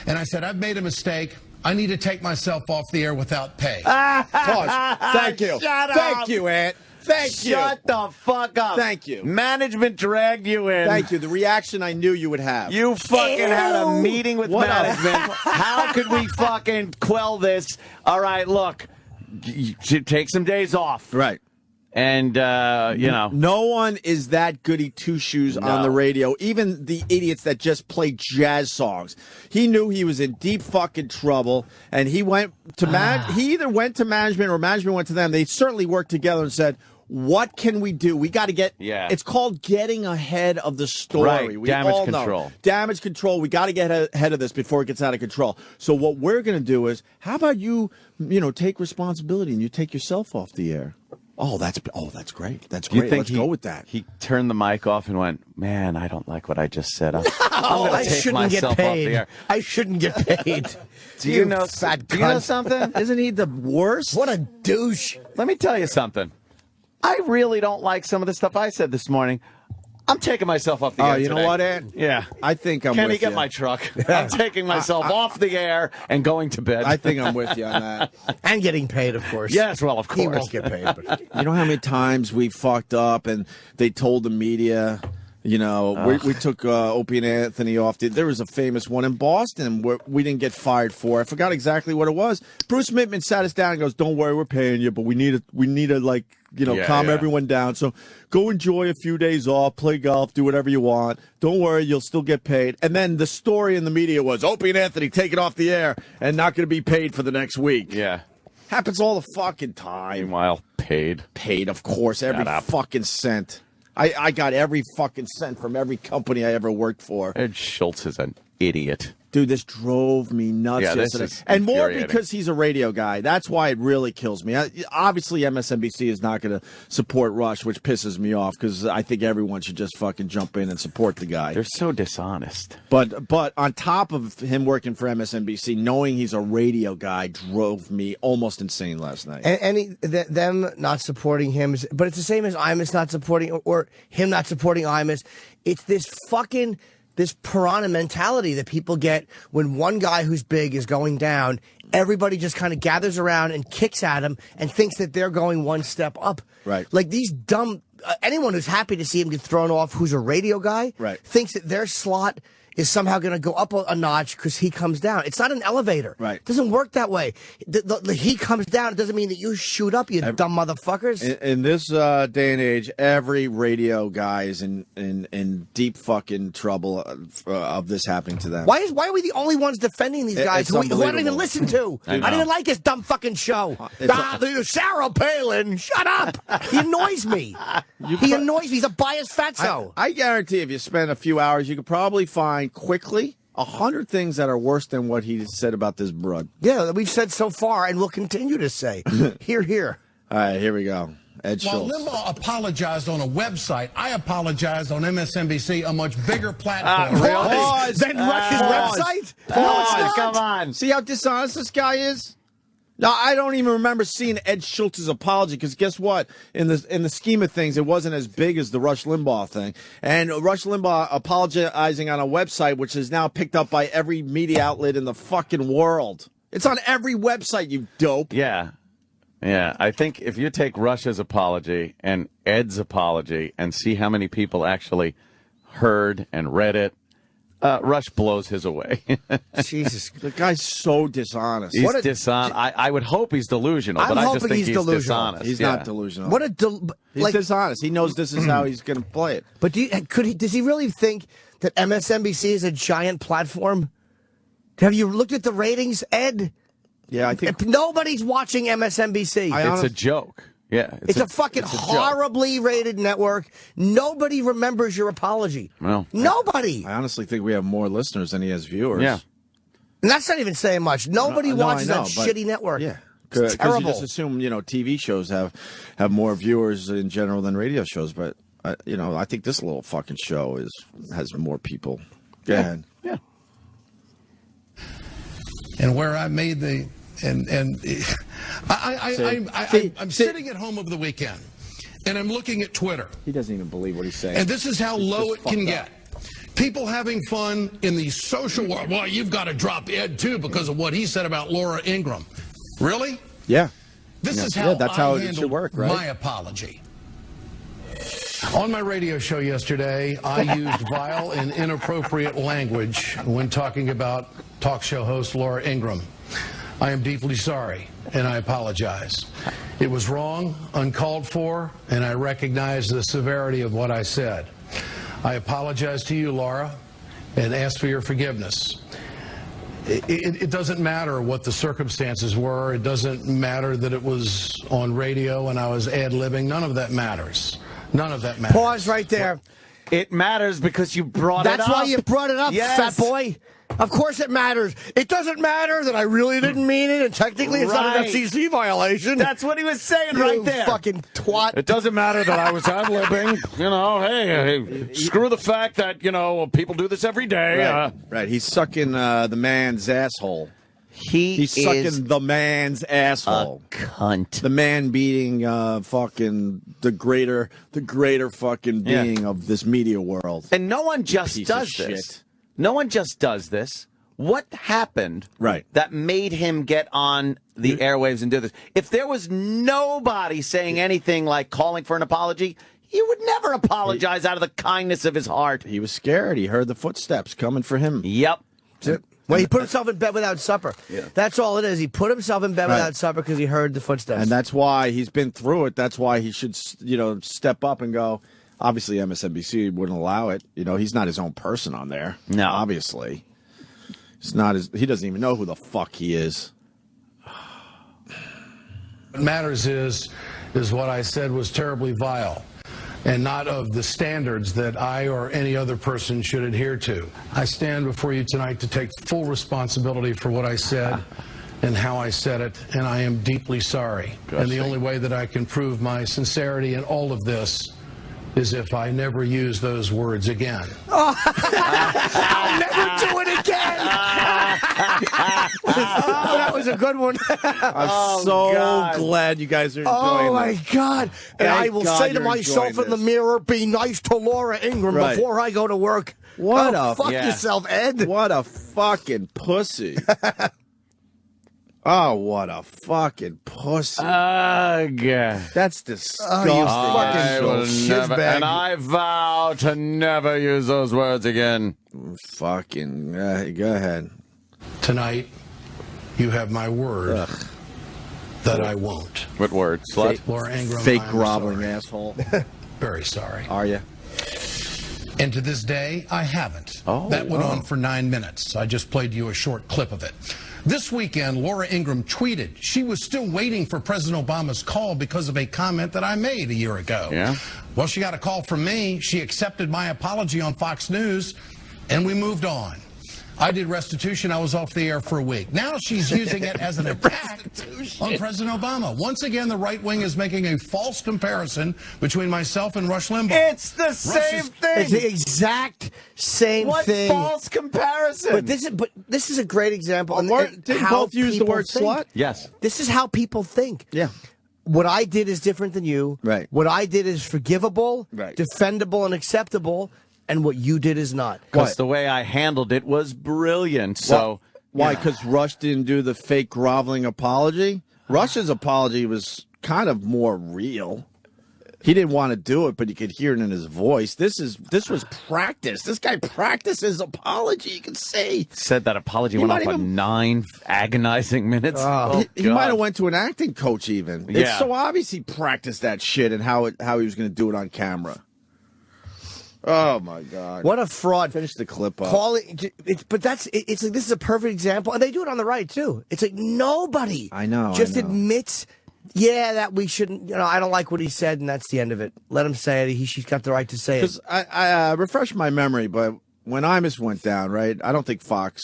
and I said, "I've made a mistake. I need to take myself off the air without pay." Pause. Thank you. Shut up. Thank you, Ant. Thank you. Shut the fuck up. Thank you. Management dragged you in. Thank you. The reaction I knew you would have. You fucking had a meeting with management. How could we fucking quell this? All right, look, you should take some days off. Right. And, No one is that goody two-shoes on the radio, even the idiots that just play jazz songs. He knew he was in deep fucking trouble, and he went to he either went to management or management went to them. They certainly worked together and said, "What can we do? We got to get." Yeah. It's called getting ahead of the story. Right. We Damage all control. know. Damage control. We got to get ahead of this before it gets out of control. So what we're going to do is, how about you take responsibility and you take yourself off the air? Oh, that's great. That's great. Let's go with that. He turned the mic off and went, "Man, I don't like what I just said. I'm going to take myself off the air." I shouldn't get paid. Do you know something? Isn't he the worst? What a douche. Let me tell you something. I really don't like some of the stuff I said this morning. I'm taking myself off the air. Oh, you know what, Ed? Yeah. I think I'm Can with he get you. my truck? I'm taking myself off the air and going to bed. I think I'm with you on that. And getting paid, of course. Yes, well, of course. He won't get paid. But... You know how many times we fucked up and they told the media, you know, we took Opie and Anthony off. There was a famous one in Boston where we didn't get fired for. I forgot exactly what it was. Bruce Mittman sat us down and goes, "Don't worry, we're paying you, but we need to like, you know, calm everyone down. So go enjoy a few days off, play golf, do whatever you want. Don't worry, you'll still get paid." And then the story in the media was Opie and Anthony taken off the air and not going to be paid for the next week. Yeah. Happens all the fucking time. Meanwhile, paid. Paid, of course, every fucking cent. I got every fucking cent from every company I ever worked for. Ed Schultz is an idiot. Dude, this drove me nuts yesterday. And more because he's a radio guy. That's why it really kills me. Obviously, MSNBC is not going to support Rush, which pisses me off because I think everyone should just fucking jump in and support the guy. They're so dishonest. But on top of him working for MSNBC, knowing he's a radio guy drove me almost insane last night. And them not supporting him, but it's the same as Imus not supporting, or him not supporting Imus. It's this fucking... this piranha mentality that people get when one guy who's big is going down, everybody just kind of gathers around and kicks at him and thinks that they're going one step up. Right. Like these dumb, anyone who's happy to see him get thrown off who's a radio guy thinks that their slot is somehow going to go up a notch because he comes down. It's not an elevator. Right. It doesn't work that way. The he comes down. It doesn't mean that you shoot up, you dumb motherfuckers. In this day and age, every radio guy is in deep fucking trouble of this happening to them. Why are we the only ones defending these guys who I don't even listen to? I don't even like his dumb fucking show. Sarah Palin, shut up. He annoys me. He annoys me. He's a biased fatso. I guarantee if you spend a few hours, you could probably find quickly 100 things that are worse than what he said about this broad. Yeah, we've said so far, and we'll continue to say. Here. All right, here we go. Ed Schultz. While Limbaugh apologized on a website, I apologized on MSNBC, a much bigger platform. Then Rush's website? No, it's not. Come on. See how dishonest this guy is? No, I don't even remember seeing Ed Schultz's apology because guess what? In the scheme of things, it wasn't as big as the Rush Limbaugh thing. And Rush Limbaugh apologizing on a website which is now picked up by every media outlet in the fucking world. It's on every website, you dope. Yeah. Yeah, I think if you take Rush's apology and Ed's apology and see how many people actually heard and read it, Rush blows his away. Jesus, the guy's so dishonest. He's dishonest. I would hope he's delusional, but I just think he's dishonest. He's not delusional. He's dishonest. He knows this is how he's going to play it. But does he really think that MSNBC is a giant platform? Have you looked at the ratings, Ed? Yeah, I think nobody's watching MSNBC. It's a joke. Yeah, it's a fucking horribly rated network. Nobody remembers your apology. Well, nobody. I honestly think we have more listeners than he has viewers. Yeah, and that's not even saying much. Nobody watches that shitty network. Yeah, it's terrible. You just assume TV shows have more viewers in general than radio shows, but I think this little fucking show has more people. Go ahead. Yeah. And where I made the I'm sitting at home over the weekend, and I'm looking at Twitter. He doesn't even believe what he's saying. And this is how low it can get. People having fun in the social world. Well, you've got to drop Ed, too, because of what he said about Laura Ingraham. Really? Yeah. This is how that's I how handled it should work, right? my apology. On my radio show yesterday, I used vile and inappropriate language when talking about talk show host Laura Ingraham. I am deeply sorry, and I apologize. It was wrong, uncalled for, and I recognize the severity of what I said. I apologize to you, Laura, and ask for your forgiveness. It doesn't matter what the circumstances were. It doesn't matter that it was on radio and I was ad-libbing. None of that matters. None of that matters. Pause right there. It matters because you brought it up. That's why you brought it up, fat boy. Of course it matters. It doesn't matter that I really didn't mean it, and technically it's not an FCC violation. That's what he was saying right there. Fucking twat. It doesn't matter that I was ad-libbing. Hey, screw the fact that, people do this every day. Right. He's sucking the man's asshole. He's sucking the man's asshole. A cunt. The man beating fucking the greater fucking being of this media world. And no one just does this. Shit. No one just does this. What happened that made him get on the airwaves and do this? If there was nobody saying anything like calling for an apology, he would never apologize out of the kindness of his heart. He was scared. He heard the footsteps coming for him. Yep. Well, he put himself in bed without supper. Yeah. That's all it is. He put himself in bed without supper because he heard the footsteps. And that's why he's been through it. That's why he should, step up and go. Obviously, MSNBC wouldn't allow it. He's not his own person on there. No. Obviously. It's not he doesn't even know who the fuck he is. What matters is what I said was terribly vile and not of the standards that I or any other person should adhere to. I stand before you tonight to take full responsibility for what I said and how I said it, and I am deeply sorry. And the only way that I can prove my sincerity in all of this is if I never use those words again. I'll never do it again. That was a good one. I'm so glad you guys are enjoying Oh, my God. And I will say to myself in the mirror, be nice to Laura Ingraham before I go to work. Fuck yourself, Ed. What a fucking pussy. Oh, what a fucking pussy. Ugh. That's disgusting. I will never, and I vow to never use those words again. Fucking, go ahead. Tonight, you have my word that I won't. What word? Slut? Laura Ingraham, Fake groveling asshole. Very sorry. Are you? And to this day, I haven't. That went on for 9 minutes. I just played you a short clip of it. This weekend, Laura Ingraham tweeted she was still waiting for President Obama's call because of a comment that I made a year ago. Yeah. Well, she got a call from me. She accepted my apology on Fox News, and we moved on. I did restitution. I was off the air for a week. Now she's using it as an attack on President Obama. Once again, the right wing is making a false comparison between myself and Rush Limbaugh. It's the same thing. It's the exact same thing. What false comparison? But this is a great example. Didn't both use the word slut? Yes. This is how people think. Yeah. What I did is different than you. Right. What I did is forgivable, defendable, and acceptable. And what you did is not. Because the way I handled it was brilliant. So why? Because Rush didn't do the fake groveling apology? Rush's apology was kind of more real. He didn't want to do it, but you could hear it in his voice. This was practice. This guy practiced his apology. You can see. Said that apology went on for 9 agonizing minutes. He might have went to an acting coach even. Yeah. It's so obvious he practiced that shit and how he was going to do it on camera. Oh my God! What a fraud! Finish the clip up. It's like this is a perfect example, and they do it on the right too. It's like nobody. I know. Admits, that we shouldn't. I don't like what he said, and that's the end of it. Let him say it. She's got the right to say it. Because I refresh my memory, but when Imus went down, right? I don't think Fox.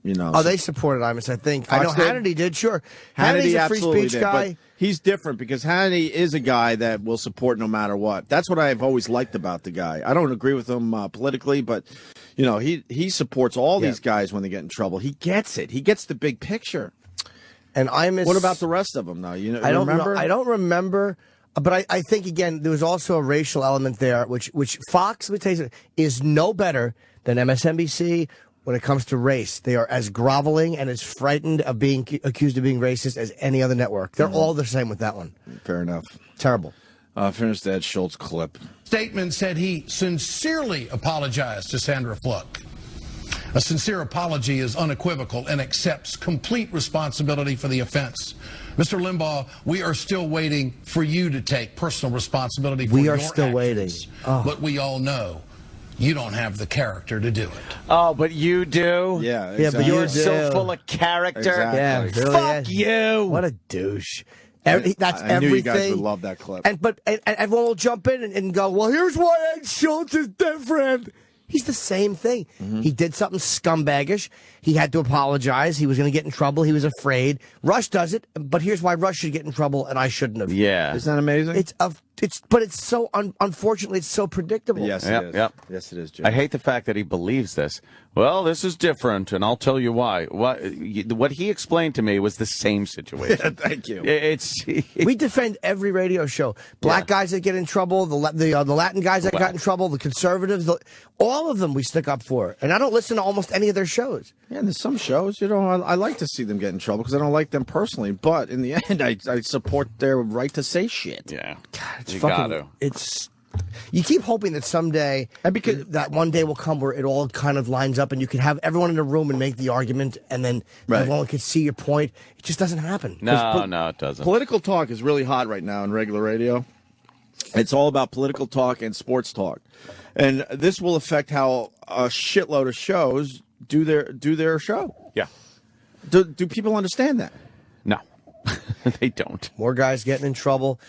They supported Imus. I think. Fox I know Hannity did. Sure, Hannity's a free speech guy. He's different because Hannity is a guy that will support no matter what. That's what I've always liked about the guy. I don't agree with him politically, but he supports all these guys when they get in trouble. He gets it. He gets the big picture. And Imus. What about the rest of them? Though I don't remember. I don't remember. But I think again there was also a racial element there, which Fox, let me tell you something, is no better than MSNBC. When it comes to race, they are as groveling and as frightened of being accused of being racist as any other network. They're all the same with that one. Fair enough. Terrible. Finish that Schultz clip. Statement said he sincerely apologized to Sandra Fluck. A sincere apology is unequivocal and accepts complete responsibility for the offense. Mr. Limbaugh, we are still waiting for you to take personal responsibility for your actions. We are still waiting. But we all know you don't have the character to do it. Oh, but you do? Yeah, exactly. But you're so full of character. Exactly. Yeah, really Fuck you. What a douche. That's I knew you guys would love that clip. And everyone will jump in and go, well, here's why Ed Schultz is different. He's the same thing. Mm-hmm. He did something scumbaggish. He had to apologize. He was going to get in trouble. He was afraid. Rush does it, but here's why Rush should get in trouble and I shouldn't have. Yeah. Isn't that amazing? But it's so, unfortunately, it's so predictable. Yes, it is. Yep. Yes, it is, Jim. I hate the fact that he believes this. Well, this is different, and I'll tell you why. What he explained to me was the same situation. Yeah, thank you. We defend every radio show. Black guys that get in trouble, the Latin guys that got in trouble, the conservatives, all of them we stick up for. And I don't listen to almost any of their shows. Yeah, and there's some shows, I like to see them get in trouble because I don't like them personally. But in the end, I support their right to say shit. Yeah. God, it's you fucking... gotta. You keep hoping that someday, because that one day will come where it all kind of lines up and you can have everyone in a room and make the argument and then everyone can see your point. It just doesn't happen. No, it doesn't. Political talk is really hot right now in regular radio. It's all about political talk and sports talk. And this will affect how a shitload of shows do their show. Yeah. Do people understand that? No. They don't. More guys getting in trouble.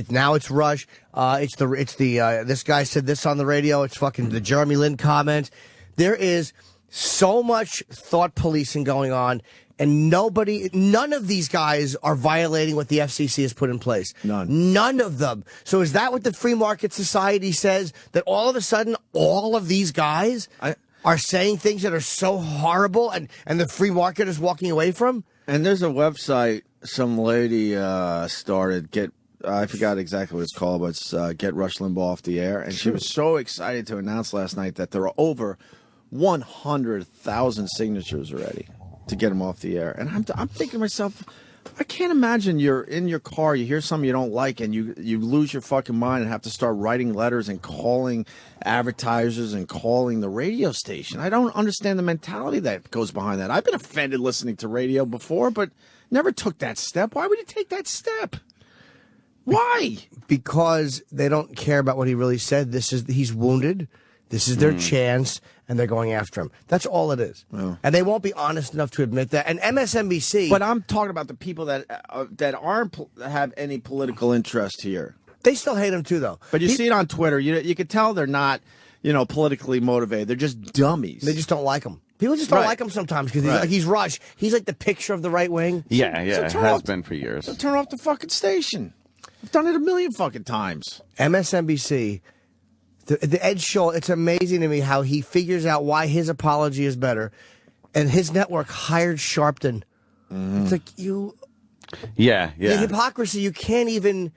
Now it's Rush. It's the this guy said this on the radio. It's fucking the Jeremy Lin comment. There is so much thought policing going on, and none of these guys are violating what the FCC has put in place. None of them. So is that what the free market society says? That all of a sudden all of these guys are saying things that are so horrible, and the free market is walking away from? And there's a website some lady started, I forgot exactly what it's called, but it's Get Rush Limbaugh Off the Air. And she was so excited to announce last night that there are over 100,000 signatures already to get him off the air. And I'm thinking to myself, I can't imagine you're in your car, you hear something you don't like, and you lose your fucking mind and have to start writing letters and calling advertisers and calling the radio station. I don't understand the mentality that goes behind that. I've been offended listening to radio before, but never took that step. Why would you take that step? Why? Because they don't care about what he really said. He's wounded. This is their chance, and they're going after him. That's all it is. Oh. And they won't be honest enough to admit that. And MSNBC... But I'm talking about the people that aren't have any political interest here. They still hate him, too, though. But you see it on Twitter. You can tell they're not, politically motivated. They're just dummies. They just don't like him. People just don't like him sometimes because he's Rush. He's like the picture of the right wing. Yeah, it has been for years. So turn off the fucking station. I've done it a million fucking times. MSNBC... The Ed Show, it's amazing to me how he figures out why his apology is better. And his network hired Sharpton. It's like Yeah. The hypocrisy, you can't even...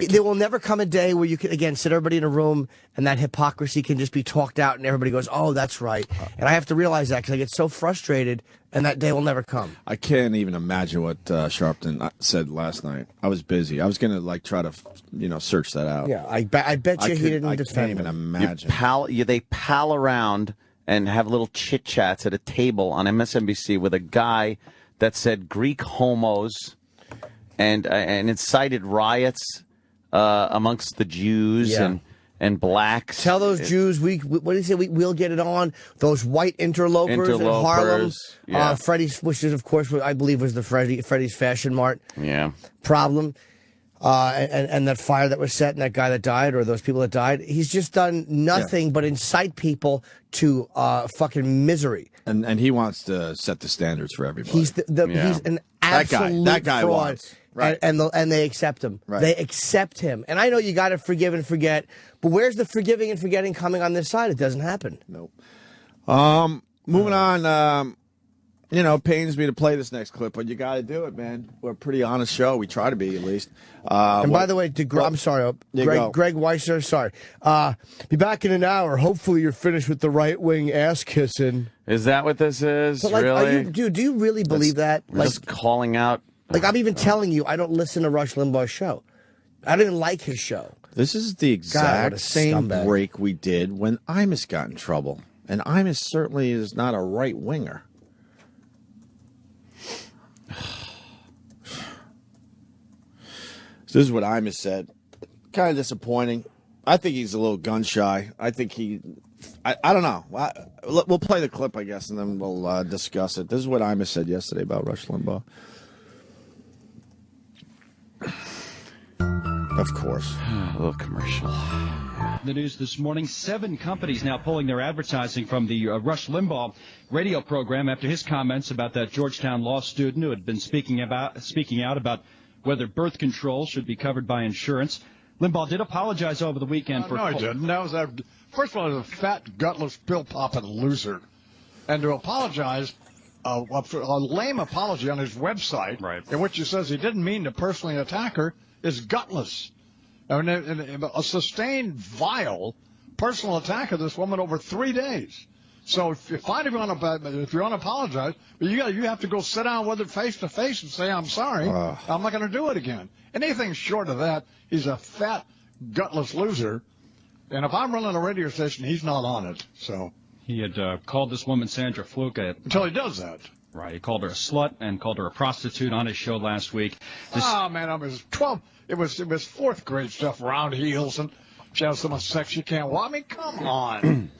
There will never come a day where you can, again, sit everybody in a room and that hypocrisy can just be talked out and everybody goes, oh, that's right. And I have to realize that because I get so frustrated and that day will never come. I can't even imagine what Sharpton said last night. I was busy. I was going to try to, search that out. Yeah, I bet you he didn't defend I can't even imagine. They pal around and have little chit-chats at a table on MSNBC with a guy that said Greek homos and incited riots amongst the Jews and blacks. Tell those Jews what do you say? We'll get it on. Those white interlopers in Harlem. Yeah. Freddie's, which is of course I believe was the Freddie's Fashion Mart. Yeah. Problem. And that fire that was set and that guy that died or those people that died. He's just done nothing but incite people to fucking misery. And he wants to set the standards for everybody. He's he's an absolute that guy fraud. wants. Right. And they accept him. Right. They accept him. And I know you got to forgive and forget, but where's the forgiving and forgetting coming on this side? It doesn't happen. Nope. Moving on. Pains me to play this next clip, but you got to do it, man. We're a pretty honest show. We try to be, at least. And by the way, I'm sorry, Greg Weisser, sorry. Be back in an hour. Hopefully you're finished with the right-wing ass-kissing. Is that what this is? But really? Do you really believe that? Just calling out. Like, I'm even telling you, I don't listen to Rush Limbaugh's show. I didn't like his show. This is the exact same break we did when Imus got in trouble. And Imus certainly is not a right-winger. So this is what Imus said. Kind of disappointing. I think he's a little gun-shy. I think I don't know. We'll play the clip, I guess, and then we'll discuss it. This is what Imus said yesterday about Rush Limbaugh. Of course. A little commercial. The news this morning, 7 companies now pulling their advertising from the Rush Limbaugh radio program after his comments about that Georgetown law student who had been speaking out about whether birth control should be covered by insurance. Limbaugh did apologize over the weekend for... No, I didn't. First of all, I was a fat, gutless, pill-popping loser. and to apologize, a lame apology on his website, in which he says he didn't mean to personally attack her, is gutless. I mean, a sustained, vile personal attack of this woman over 3 days. So if you want to apologize, but you have to go sit down with her face to face and say, I'm sorry, I'm not going to do it again. Anything short of that, he's a fat, gutless loser. And if I'm running a radio station, he's not on it. So he had called this woman Sandra Fluke until he does that. Right, he called her a slut and called her a prostitute on his show last week. Man, it was fourth grade stuff, round heels, and she has so much sex you can't. Well, I mean, come on.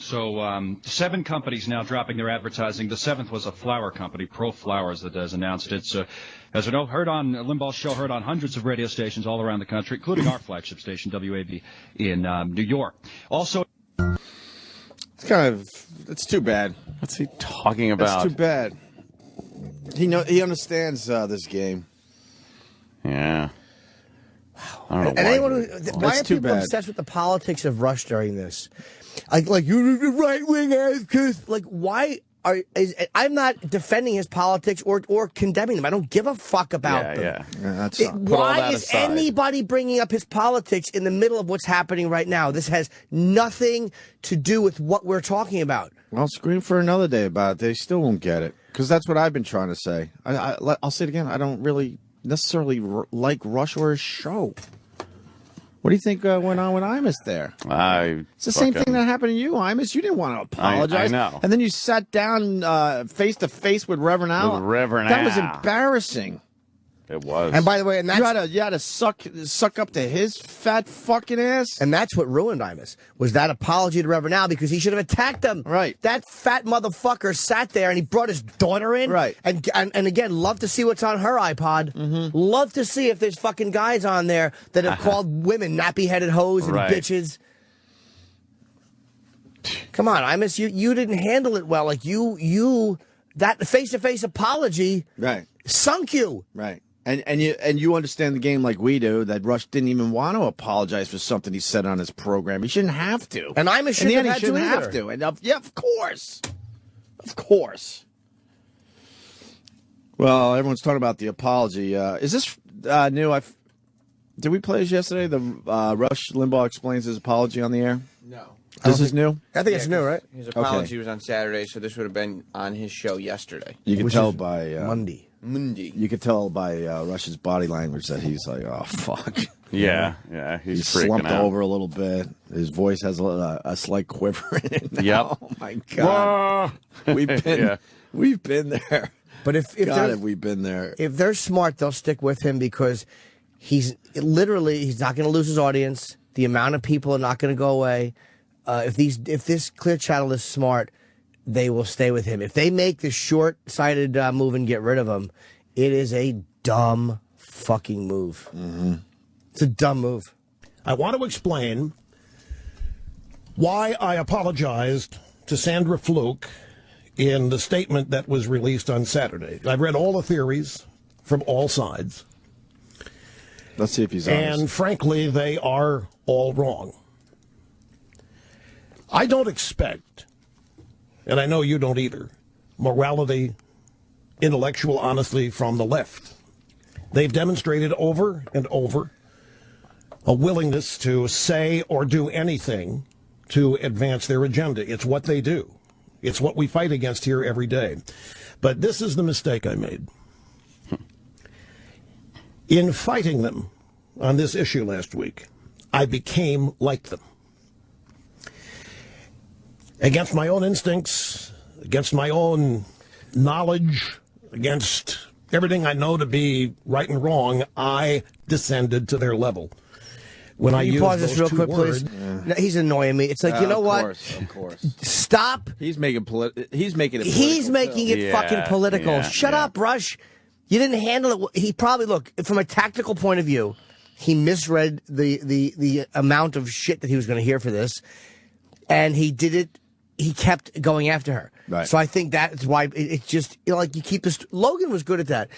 So 7 companies now dropping their advertising. The 7th was a flower company, Pro Flowers, that has announced it. So, as we know, heard on Limbaugh's show, heard on hundreds of radio stations all around the country, including our flagship station, WAB, in New York. Also, it's too bad. What's he talking about? It's too bad. He understands this game. Yeah. I don't know and why are people obsessed with the politics of Rush during this? Like you're the right wing ass kiss. Like why I'm not defending his politics or condemning them. I don't give a fuck about them. Why is anybody bringing up his politics in the middle of what's happening right now? This has nothing to do with what we're talking about. I'll scream for another day about it. They still won't get it because that's what I've been trying to say. I'll say it again. I don't really necessarily like Rush or his show. What do you think went on with Imus there? It's the same thing that happened to you, Imus. You didn't want to apologize. I know. And then you sat down face to face with Reverend Al. That was embarrassing. It was. And by the way, and that's, you had to suck up to his fat fucking ass. And that's what ruined Imus, was that apology to Reverend Al, because he should have attacked him. Right. That fat motherfucker sat there and he brought his daughter in. Right. And again, love to see what's on her iPod. Mm-hmm. Love to see if there's fucking guys on there that have called women nappy-headed hoes and bitches. Come on, Imus, you didn't handle it well. Like that face-to-face apology sunk you. Right. And you understand the game like we do, that Rush didn't even want to apologize for something he said on his program. He shouldn't have to. And I'm ashamed he shouldn't have to. And yeah, of course. Of course. Well, everyone's talking about the apology. Is this new? Did we play this yesterday? The Rush Limbaugh explains his apology on the air? No. This is new? I think it's new, right? His apology was on Saturday, so this would have been on his show yesterday. You can tell by Monday. You could tell by Rush's body language that he's like, oh, fuck. Yeah, he's slumped out. over a little bit. His voice has a slight quiver in it now. Yep. Oh, my God. We've been there. But if we've been there. If they're smart, they'll stick with him because he's not going to lose his audience. The amount of people are not going to go away. If this Clear Channel is smart, they will stay with him. If they make the short-sighted move and get rid of him, it is a dumb fucking move. Mm-hmm. It's a dumb move. I want to explain why I apologized to Sandra Fluke in the statement that was released on Saturday. I've read all the theories from all sides. Let's see if he's honest. And frankly, they are all wrong. I don't expect, and I know you don't either, morality, intellectual honesty from the left. They've demonstrated over and over a willingness to say or do anything to advance their agenda. It's what they do. It's what we fight against here every day. But this is the mistake I made. In fighting them on this issue last week, I became like them. Against my own instincts, against my own knowledge, against everything I know to be right and wrong, I descended to their level. When I use pause this real quick, words, please? No, he's annoying me. It's like, you know what? Of course. Stop. He's making it political. He's making it fucking political. Shut up, Rush. You didn't handle it. He probably, look, from a tactical point of view, he misread the amount of shit that he was going to hear for this, and he did it. He kept going after her. Right. So I think that's why it's just, like you keep this. Logan was good at that.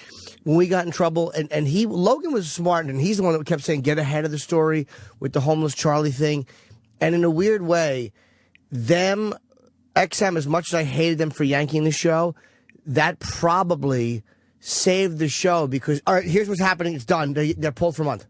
When we got in trouble, and Logan was smart, and he's the one that kept saying, get ahead of the story with the homeless Charlie thing. And in a weird way, them, XM, as much as I hated them for yanking the show, that probably saved the show because, all right, here's what's happening. It's done. They're pulled for a month.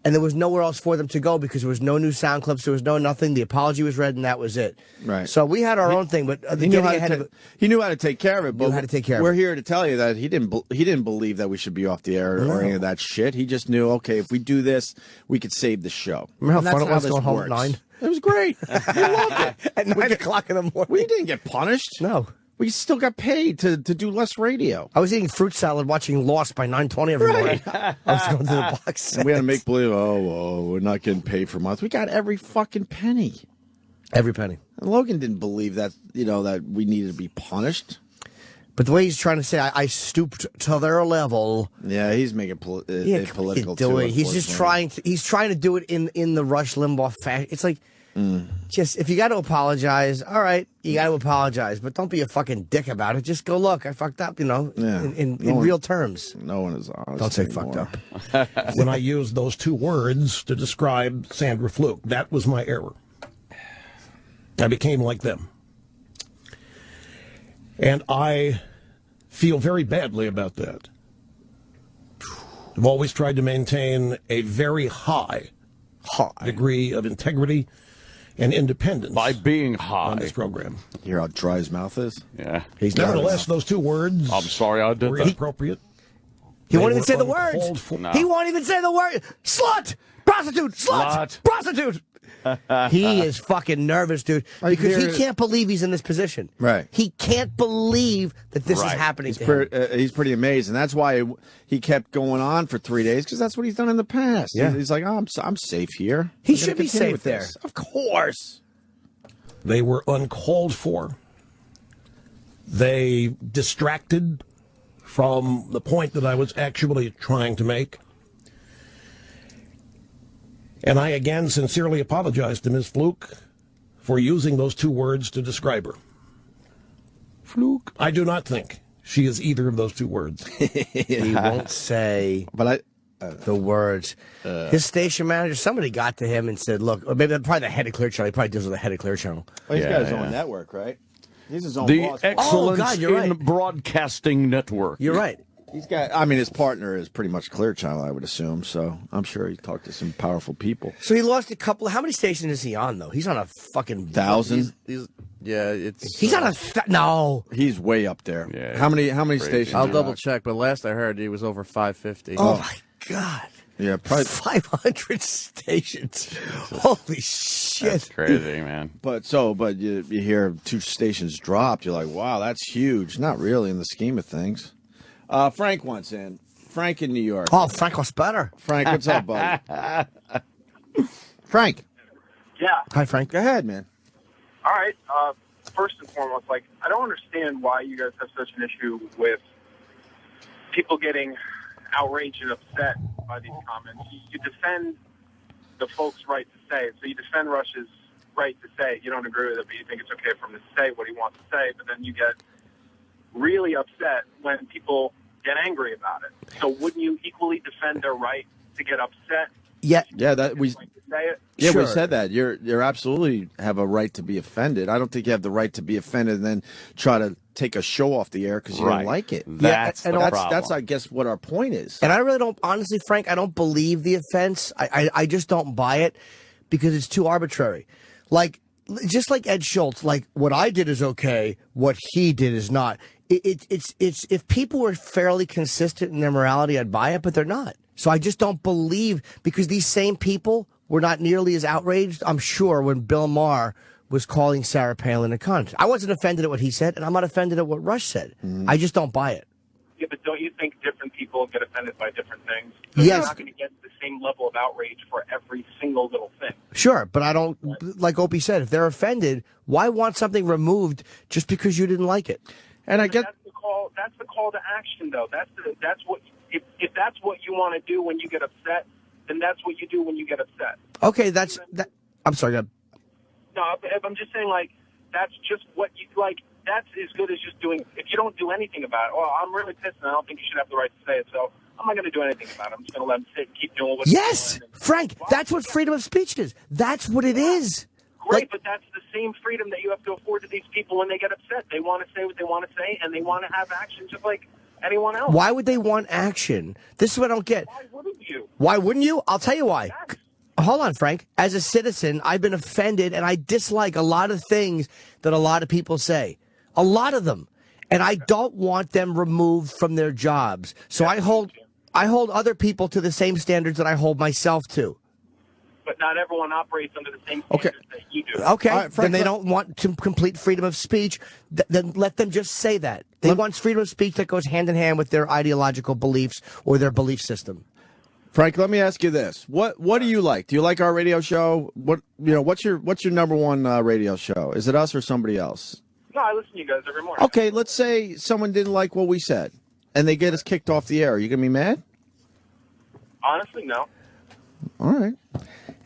And there was nowhere else for them to go because there was no new sound clips. There was no nothing. The apology was read, and that was it. Right. So we had our own thing, but he knew how to take care of it. But we're here to tell you that he didn't believe that we should be off the air or any of that shit. He just knew, okay, if we do this, we could save the show. Remember how fun it was going home at 9? It was great. We loved it. At 9 o'clock in the morning. We didn't get punished. No. We still got paid to do less radio. I was eating fruit salad watching Lost by 9:20 every morning. I was going to the box. And we had to make believe, we're not getting paid for months. We got every fucking penny. Every penny. And Logan didn't believe that, that we needed to be punished. But the way he's trying to say, I stooped to their level. Yeah, he's making it political too. He's just trying to do it in the Rush Limbaugh fashion. It's like, just if you got to apologize, all right, you got to apologize, but don't be a fucking dick about it. Just go, look, I fucked up, in real terms. No one is honest. Don't say anymore. fucked up. When I used those 2 words to describe Sandra Fluke, that was my error. I became like them. And I feel very badly about that. I've always tried to maintain a very high degree of integrity and independence by being high on this program. You hear how dry his mouth is? Yeah. Nevertheless, those 2 words. I'm sorry I did were that. Inappropriate. He won't even say the words. He won't even say the word. Slut, prostitute, slut, prostitute. He is fucking nervous, dude, because he can't believe he's in this position. Right. He can't believe that this is happening to him. He's pretty amazed, and that's why he kept going on for 3 days, because that's what he's done in the past. Yeah. He's like, I'm safe here. He should be safe there. Of course. They were uncalled for. They distracted from the point that I was actually trying to make. And I again sincerely apologize to Ms. Fluke for using those 2 words to describe her. Fluke. I do not think she is either of those 2 words. He won't say the words. His station manager, somebody got to him and said, look, or maybe probably the head of Clear Channel. He probably deals with the head of Clear Channel. Well, he's got his own network, right? He's his own the boss. Excellence in Broadcasting Network. You're right. He's got. I mean, his partner is pretty much Clear Channel, I would assume. So I'm sure he talked to some powerful people. So he lost a couple. How many stations is he on, though? He's on a fucking 1,000. He's on a no. He's way up there. Yeah, how many stations? I'll double check, but last I heard he was over 550. Oh my God. Yeah, probably 500 stations. Holy shit. That's crazy, man. But you hear 2 stations dropped. You're like, wow, that's huge. Not really in the scheme of things. Frank wants in. Frank in New York. Oh, Frank was better. Frank, what's up, buddy? Frank. Yeah. Hi, Frank. Go ahead, man. All right. First and foremost, I don't understand why you guys have such an issue with people getting outraged and upset by these comments. You defend the folks' right to say it. So you defend Rush's right to say it. You don't agree with it, but you think it's okay for him to say what he wants to say. But then you get really upset when people get angry about it. So wouldn't you equally defend their right to get upset? Yeah, that we. Say it? Yeah, sure. we said that. You're absolutely have a right to be offended. I don't think you have the right to be offended and then try to take a show off the air because you don't like it. That's the problem. That's I guess what our point is. And I really don't, honestly, Frank, I don't believe the offense. I just don't buy it because it's too arbitrary. Like, just like Ed Schultz, like what I did is okay, what he did is not. It's if people were fairly consistent in their morality, I'd buy it, but they're not. So I just don't believe, because these same people were not nearly as outraged, I'm sure, when Bill Maher was calling Sarah Palin a cunt. I wasn't offended at what he said, and I'm not offended at what Rush said. I just don't buy it. Yeah, but don't you think different people get offended by different things? Yes. You're not going to get the same level of outrage for every single little thing. Sure, but I don't, like Opie said, if they're offended, why want something removed just because you didn't like it? And I get that's the call to action, though. That's what if that's what you want to do when you get upset, then that's what you do when you get upset. Okay, that. I'm sorry. No, I'm just saying, like, that's just what you like. That's as good as just doing. If you don't do anything about it, well, I'm really pissed, and I don't think you should have the right to say it. So I'm not going to do anything about it. I'm just going to let him sit and keep doing what. Yes, Frank. That's what freedom of speech is. That's what it is. Right, but that's the same freedom that you have to afford to these people when they get upset. They want to say what they want to say, and they want to have action just like anyone else. Why would they want action? This is what I don't get. Why wouldn't you? Why wouldn't you? I'll tell you why. Yes. Hold on, Frank. As a citizen, I've been offended, and I dislike a lot of things that a lot of people say. A lot of them. And I don't want them removed from their jobs. So I hold other people to the same standards that I hold myself to. But not everyone operates under the same standards that you do. Okay, right, then they don't want complete freedom of speech. Then let them just say that. They want freedom of speech that goes hand in hand with their ideological beliefs or their belief system. Frank, let me ask you this: What do you like? Do you like our radio show? What's your number one radio show? Is it us or somebody else? No, I listen to you guys every morning. Okay, let's say someone didn't like what we said, and they get us kicked off the air. Are you gonna be mad? Honestly, no. All right.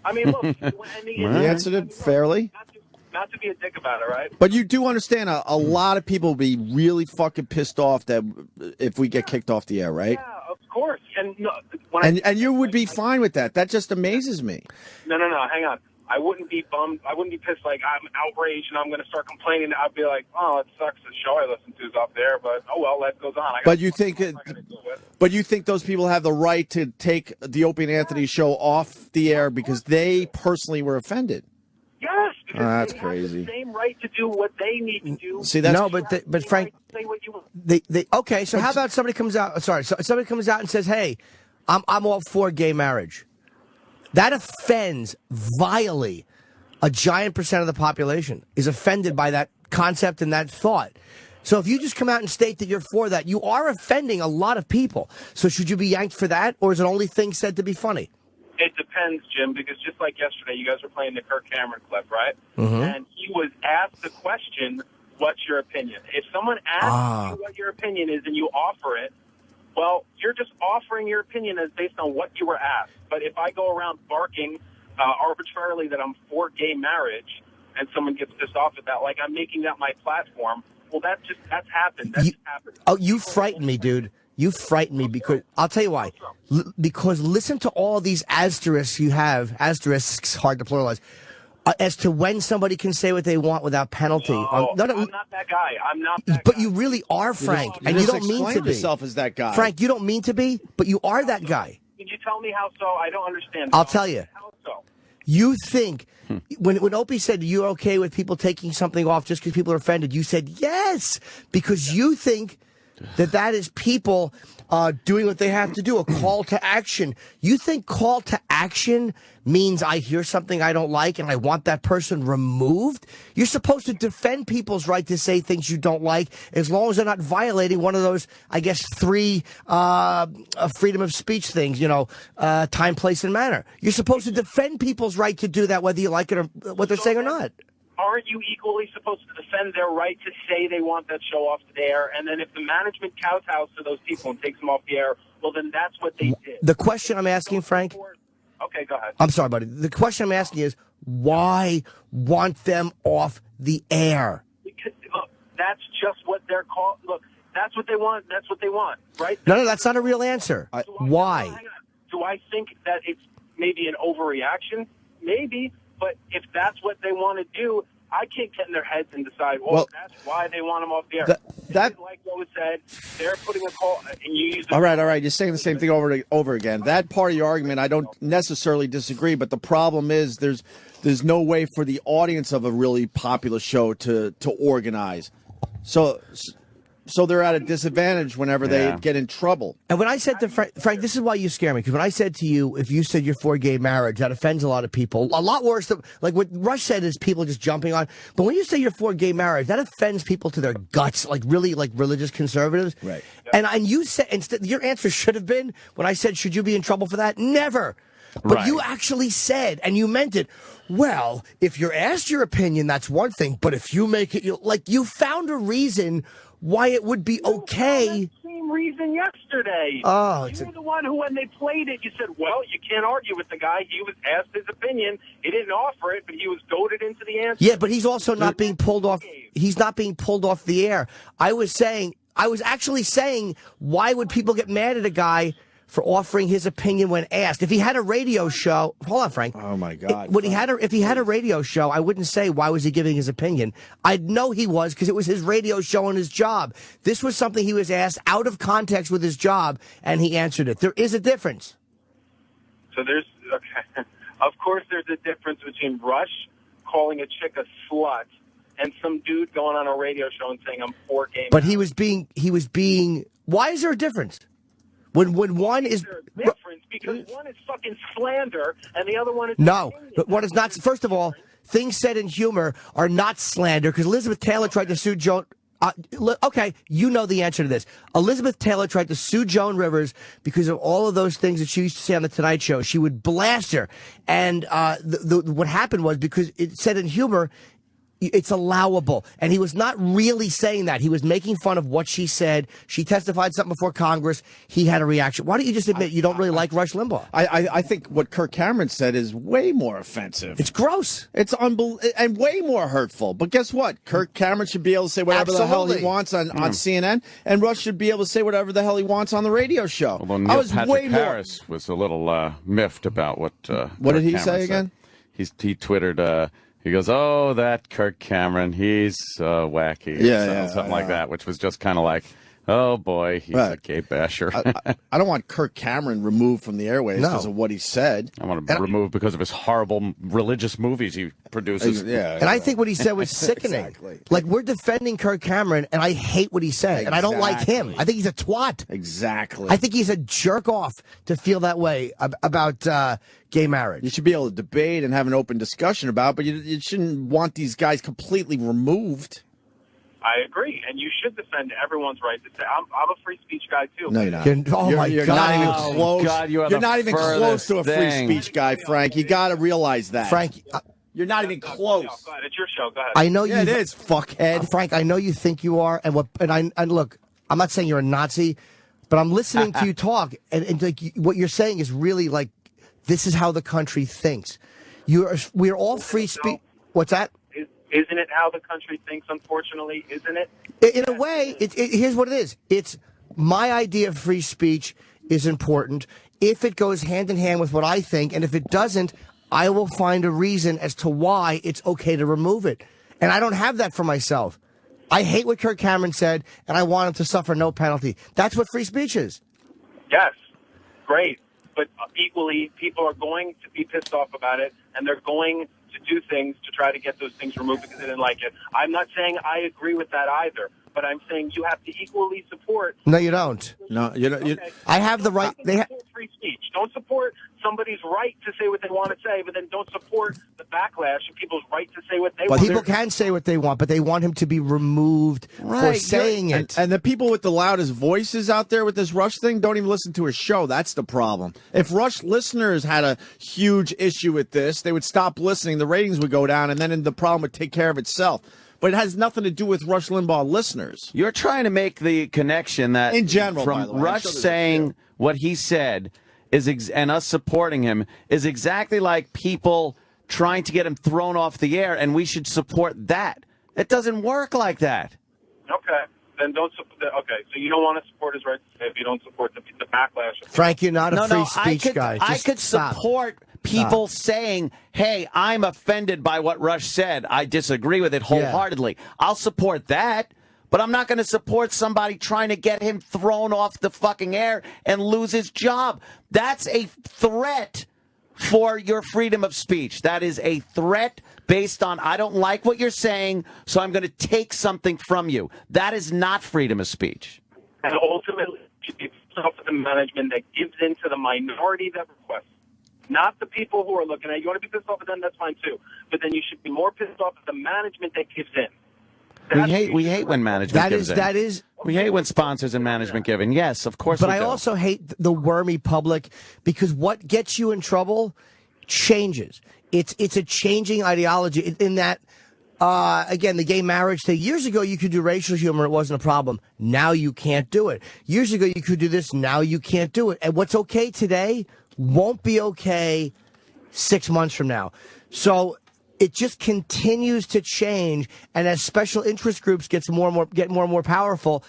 I mean, look, You answered it fairly. Not to be a dick about it, right? But you do understand a lot of people will be really fucking pissed off that if we get kicked off the air, right? Yeah, of course. And no, and you would be fine with that. That just amazes me. No, hang on. I wouldn't be bummed. I wouldn't be pissed like I'm outraged and I'm going to start complaining. I'd be like, oh, it sucks. The show I listen to is up there, but oh well, life goes on. But you think those people have the right to take the Opie and Anthony show off the air because they personally were offended? Yes, because that's they call have the same right to do what they need to do. See, that's no, but Frank, okay. So how about somebody comes out? Sorry, so somebody comes out and says, "Hey, I'm all for gay marriage." That offends vilely a giant percent of the population is offended by that concept and that thought. So if you just come out and state that you're for that, you are offending a lot of people. So should you be yanked for that, or is it only things said to be funny? It depends, Jim, because just like yesterday, you guys were playing the Kirk Cameron clip, right? Mm-hmm. And he was asked the question, what's your opinion? If someone asks you what your opinion is and you offer it, well, you're just offering your opinion as based on what you were asked. But if I go around barking arbitrarily that I'm for gay marriage and someone gets pissed off at that, like I'm making that my platform, well, that's happened. That's happened. Oh, you frighten me, dude. You frighten me because I'll tell you why. Because listen to all these asterisks you have. Asterisks, hard to pluralize. As to when somebody can say what they want without penalty. No, I'm not that guy. I'm not that But guy. you really are, Frank. You and you just don't mean to explained be. yourself as that guy. Frank, you don't mean to be, but you are that guy. Can you tell me how so? I don't understand. I'll tell you. How so? You think, when Opie said you're okay with people taking something off just because people are offended, you said yes, because you think that is people doing what they have to do, a call to action. You think call to action means I hear something I don't like and I want that person removed? You're supposed to defend people's right to say things you don't like as long as they're not violating one of those, I guess, 3 freedom of speech things, time, place, and manner. You're supposed to defend people's right to do that whether you like it or what they're saying or not. Aren't you equally supposed to defend their right to say they want that show off the air? And then if the management kowtows to those people and takes them off the air, well, then that's what they did. The question I'm asking, Frank... Okay, go ahead. I'm sorry, buddy. The question I'm asking is, why want them off the air? Because, look, that's just what they're called. Look, that's what they want. That's what they want, right? No, that's not a real answer. Why? Do I think that it's maybe an overreaction? Maybe. But if that's what they want to do, I can't get in their heads and decide, well that's why they want them off the air. That like what was said, they're putting a call, and you use all right. You're saying the same thing over again. That part of your argument, I don't necessarily disagree, but the problem is there's no way for the audience of a really popular show to organize. So they're at a disadvantage whenever they get in trouble. And when I said to Frank, this is why you scare me. Because when I said to you, if you said you're for gay marriage, that offends a lot of people. A lot worse than, like what Rush said is people just jumping on. But when you say you're for gay marriage, that offends people to their guts, like really like religious conservatives. Right. And you said, instead, your answer should have been, when I said, should you be in trouble for that? Never. But you actually said, and you meant it, well, if you're asked your opinion, that's one thing. But if you make it, you found a reason why it would be okay. Same reason yesterday. Oh, you were the one who, when they played it, you said, well, you can't argue with the guy. He was asked his opinion. He didn't offer it, but he was goaded into the answer. Yeah, but he's also not being pulled off. He's not being pulled off the air. I was actually saying, why would people get mad at a guy for offering his opinion when asked. If he had a radio show, hold on, Frank. Oh my God! If he had a radio show, I wouldn't say why was he giving his opinion. I'd know he was because it was his radio show and his job. This was something he was asked out of context with his job, and he answered it. There is a difference. So of course, there's a difference between Rush calling a chick a slut and some dude going on a radio show and saying I'm for gay. But he was being. Why is there a difference? When one is difference because one is fucking slander and the other one is no, but one is not. First of all, things said in humor are not slander because Elizabeth Taylor tried to sue Joan. Okay, you know the answer to this. Elizabeth Taylor tried to sue Joan Rivers because of all of those things that she used to say on the Tonight Show. She would blast her, and what happened was because it said in humor. It's allowable. And he was not really saying that. He was making fun of what she said. She testified something before Congress. He had a reaction. Why don't you just admit you don't really like Rush Limbaugh? I think what Kirk Cameron said is way more offensive. It's gross. It's and way more hurtful. But guess what? Kirk Cameron should be able to say whatever the hell he wants on CNN, and Rush should be able to say whatever the hell he wants on the radio show. Although Neil Patrick Harris was a little miffed about what did he say again? He twittered... He goes, oh, that Kirk Cameron, he's wacky. Something like that, which was just kind of like, oh, boy, he's a gay basher. I don't want Kirk Cameron removed from the airwaves because of what he said. I want him removed because of his horrible religious movies he produces. And I think what he said was sickening. Exactly. Like, we're defending Kirk Cameron, and I hate what he said. And I don't like him. I think he's a twat. Exactly. I think he's a jerk-off to feel that way about gay marriage. You should be able to debate and have an open discussion about it, but you shouldn't want these guys completely removed. I agree, and you should defend everyone's right to say. I'm a free speech guy too. No, you're not. You're not even close. God, you're not even close to a free speech guy, Frank. You got to realize that, Frank. You're not even close. Go ahead. It's your show. Go ahead. I know it is, fuckhead. Frank, I know you think you are, and look, I'm not saying you're a Nazi, but I'm listening to you talk, and like what you're saying is really like this is how the country thinks. We're all free speech. What's that? Isn't it how the country thinks, unfortunately? Isn't it? In a way, here's what it is. It's my idea of free speech is important if it goes hand in hand with what I think, and if it doesn't, I will find a reason as to why it's okay to remove it. And I don't have that for myself. I hate what Kirk Cameron said, and I want him to suffer no penalty. That's what free speech is. Yes. Great. But equally, people are going to be pissed off about it, and they're going to do things to try to get those things removed because they didn't like it. I'm not saying I agree with that either, but I'm saying you have to equally support. No, you don't. No, you don't. Okay. I have the right. They have free speech. Don't support somebody's right to say what they want to say, but then don't support the backlash of people's right to say what they want. People can say what they want, but they want him to be removed for saying it. And the people with the loudest voices out there with this Rush thing don't even listen to his show. That's the problem. If Rush listeners had a huge issue with this, they would stop listening. The ratings would go down, and then the problem would take care of itself. But it has nothing to do with Rush Limbaugh listeners. You're trying to make the connection that in general, from by the way, Rush saying what he said and us supporting him is exactly like people trying to get him thrown off the air, and we should support that. It doesn't work like that. Okay. Then don't support. Okay, so you don't want to support his right to say if you don't support the backlash. Frank, you're not a free speech guy. I could support people saying, hey, I'm offended by what Rush said. I disagree with it wholeheartedly. Yeah. I'll support that. But I'm not going to support somebody trying to get him thrown off the fucking air and lose his job. That's a threat for your freedom of speech. That is a threat based on, I don't like what you're saying, so I'm going to take something from you. That is not freedom of speech. And ultimately, it should be up to the management that gives in to the minority that requests. Not the people who are looking at it. You want to be pissed off at them, that's fine too. But then you should be more pissed off at the management that gives in. We hate when management gives in. We hate when sponsors and management give in. Yes, of course. But I also hate the wormy public because what gets you in trouble changes. It's a changing ideology in that. Again, the gay marriage thing. Years ago, you could do racial humor; it wasn't a problem. Now you can't do it. Years ago, you could do this. Now you can't do it. And what's okay today won't be okay 6 months from now. So it just continues to change, and as special interest groups get more and more powerful,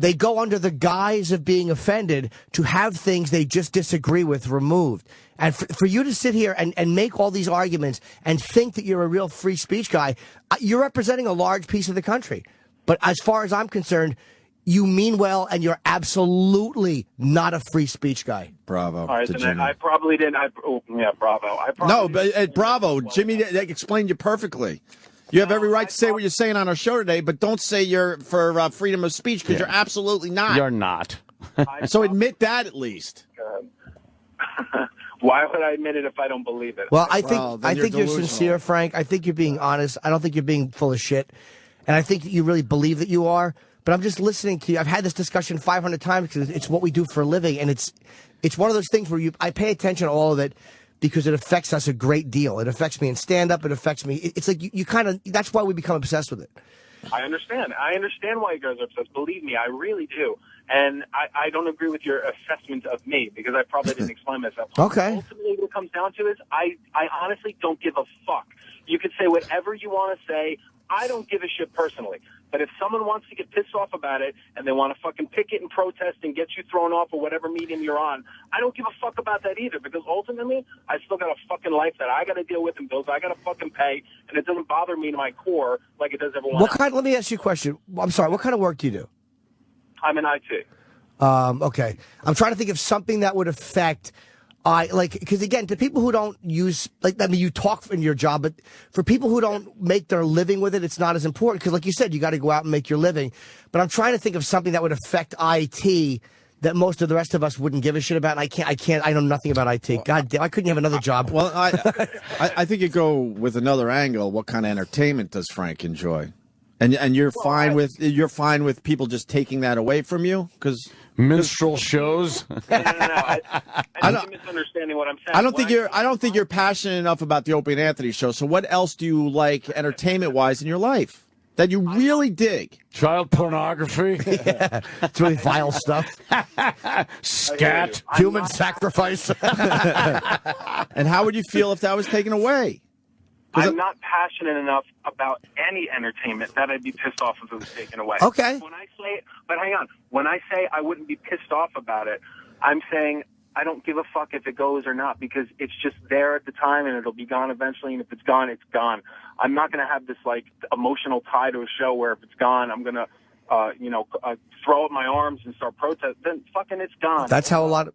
they go under the guise of being offended to have things they just disagree with removed. And for you to sit here and make all these arguments and think that you're a real free speech guy, you're representing a large piece of the country. But as far as I'm concerned, you mean well, and you're absolutely not a free speech guy. Bravo. All right, then I probably didn't. Bravo. Bravo. Jimmy explained you perfectly. You have every right to say what you're saying on our show today, but don't say you're for freedom of speech, because you're absolutely not. You're not. So admit that at least. Why would I admit it if I don't believe it? Well, I think you're sincere, Frank. I think you're being honest. I don't think you're being full of shit. And I think that you really believe that you are. But I'm just listening to you. I've had this discussion 500 times because it's what we do for a living. And it's one of those things where I pay attention to all of it because it affects us a great deal. It affects me in stand-up. It affects me. It's like you kind of, that's why we become obsessed with it. I understand. I understand why you guys are obsessed. Believe me, I really do. And I don't agree with your assessment of me because I probably didn't explain myself. Okay. Ultimately, what it comes down to is I honestly don't give a fuck. You can say whatever you want to say. I don't give a shit personally. But if someone wants to get pissed off about it and they want to fucking picket and protest and get you thrown off or whatever medium you're on, I don't give a fuck about that either, because ultimately I still got a fucking life that I got to deal with and bills I got to fucking pay, and it doesn't bother me to my core like it does everyone else. Let me ask you a question. I'm sorry. What kind of work do you do? I'm in IT. Okay. I'm trying to think of something that would affect... because again, to people who don't use, you talk in your job, but for people who don't make their living with it, it's not as important. Because like you said, you got to go out and make your living. But I'm trying to think of something that would affect IT that most of the rest of us wouldn't give a shit about. And I know nothing about IT. God damn, I couldn't have another job. Well, I think you go with another angle. What kind of entertainment does Frank enjoy? And you're fine with people just taking that away from you? Because minstrel shows. No. I think you're misunderstanding what I'm saying. I don't think you're passionate enough about the Opie and Anthony show. So what else do you like entertainment-wise in your life that you really dig? Child pornography. Yeah, it's really vile stuff. Scat. Human sacrifice. And how would you feel if that was taken away? I'm not passionate enough about any entertainment that I'd be pissed off if it was taken away. Okay. But hang on. When I say I wouldn't be pissed off about it, I'm saying I don't give a fuck if it goes or not, because it's just there at the time and it'll be gone eventually. And if it's gone, it's gone. I'm not going to have this emotional tie to a show where if it's gone, I'm going to throw up my arms and start protesting. Then fucking it's gone. That's how a lot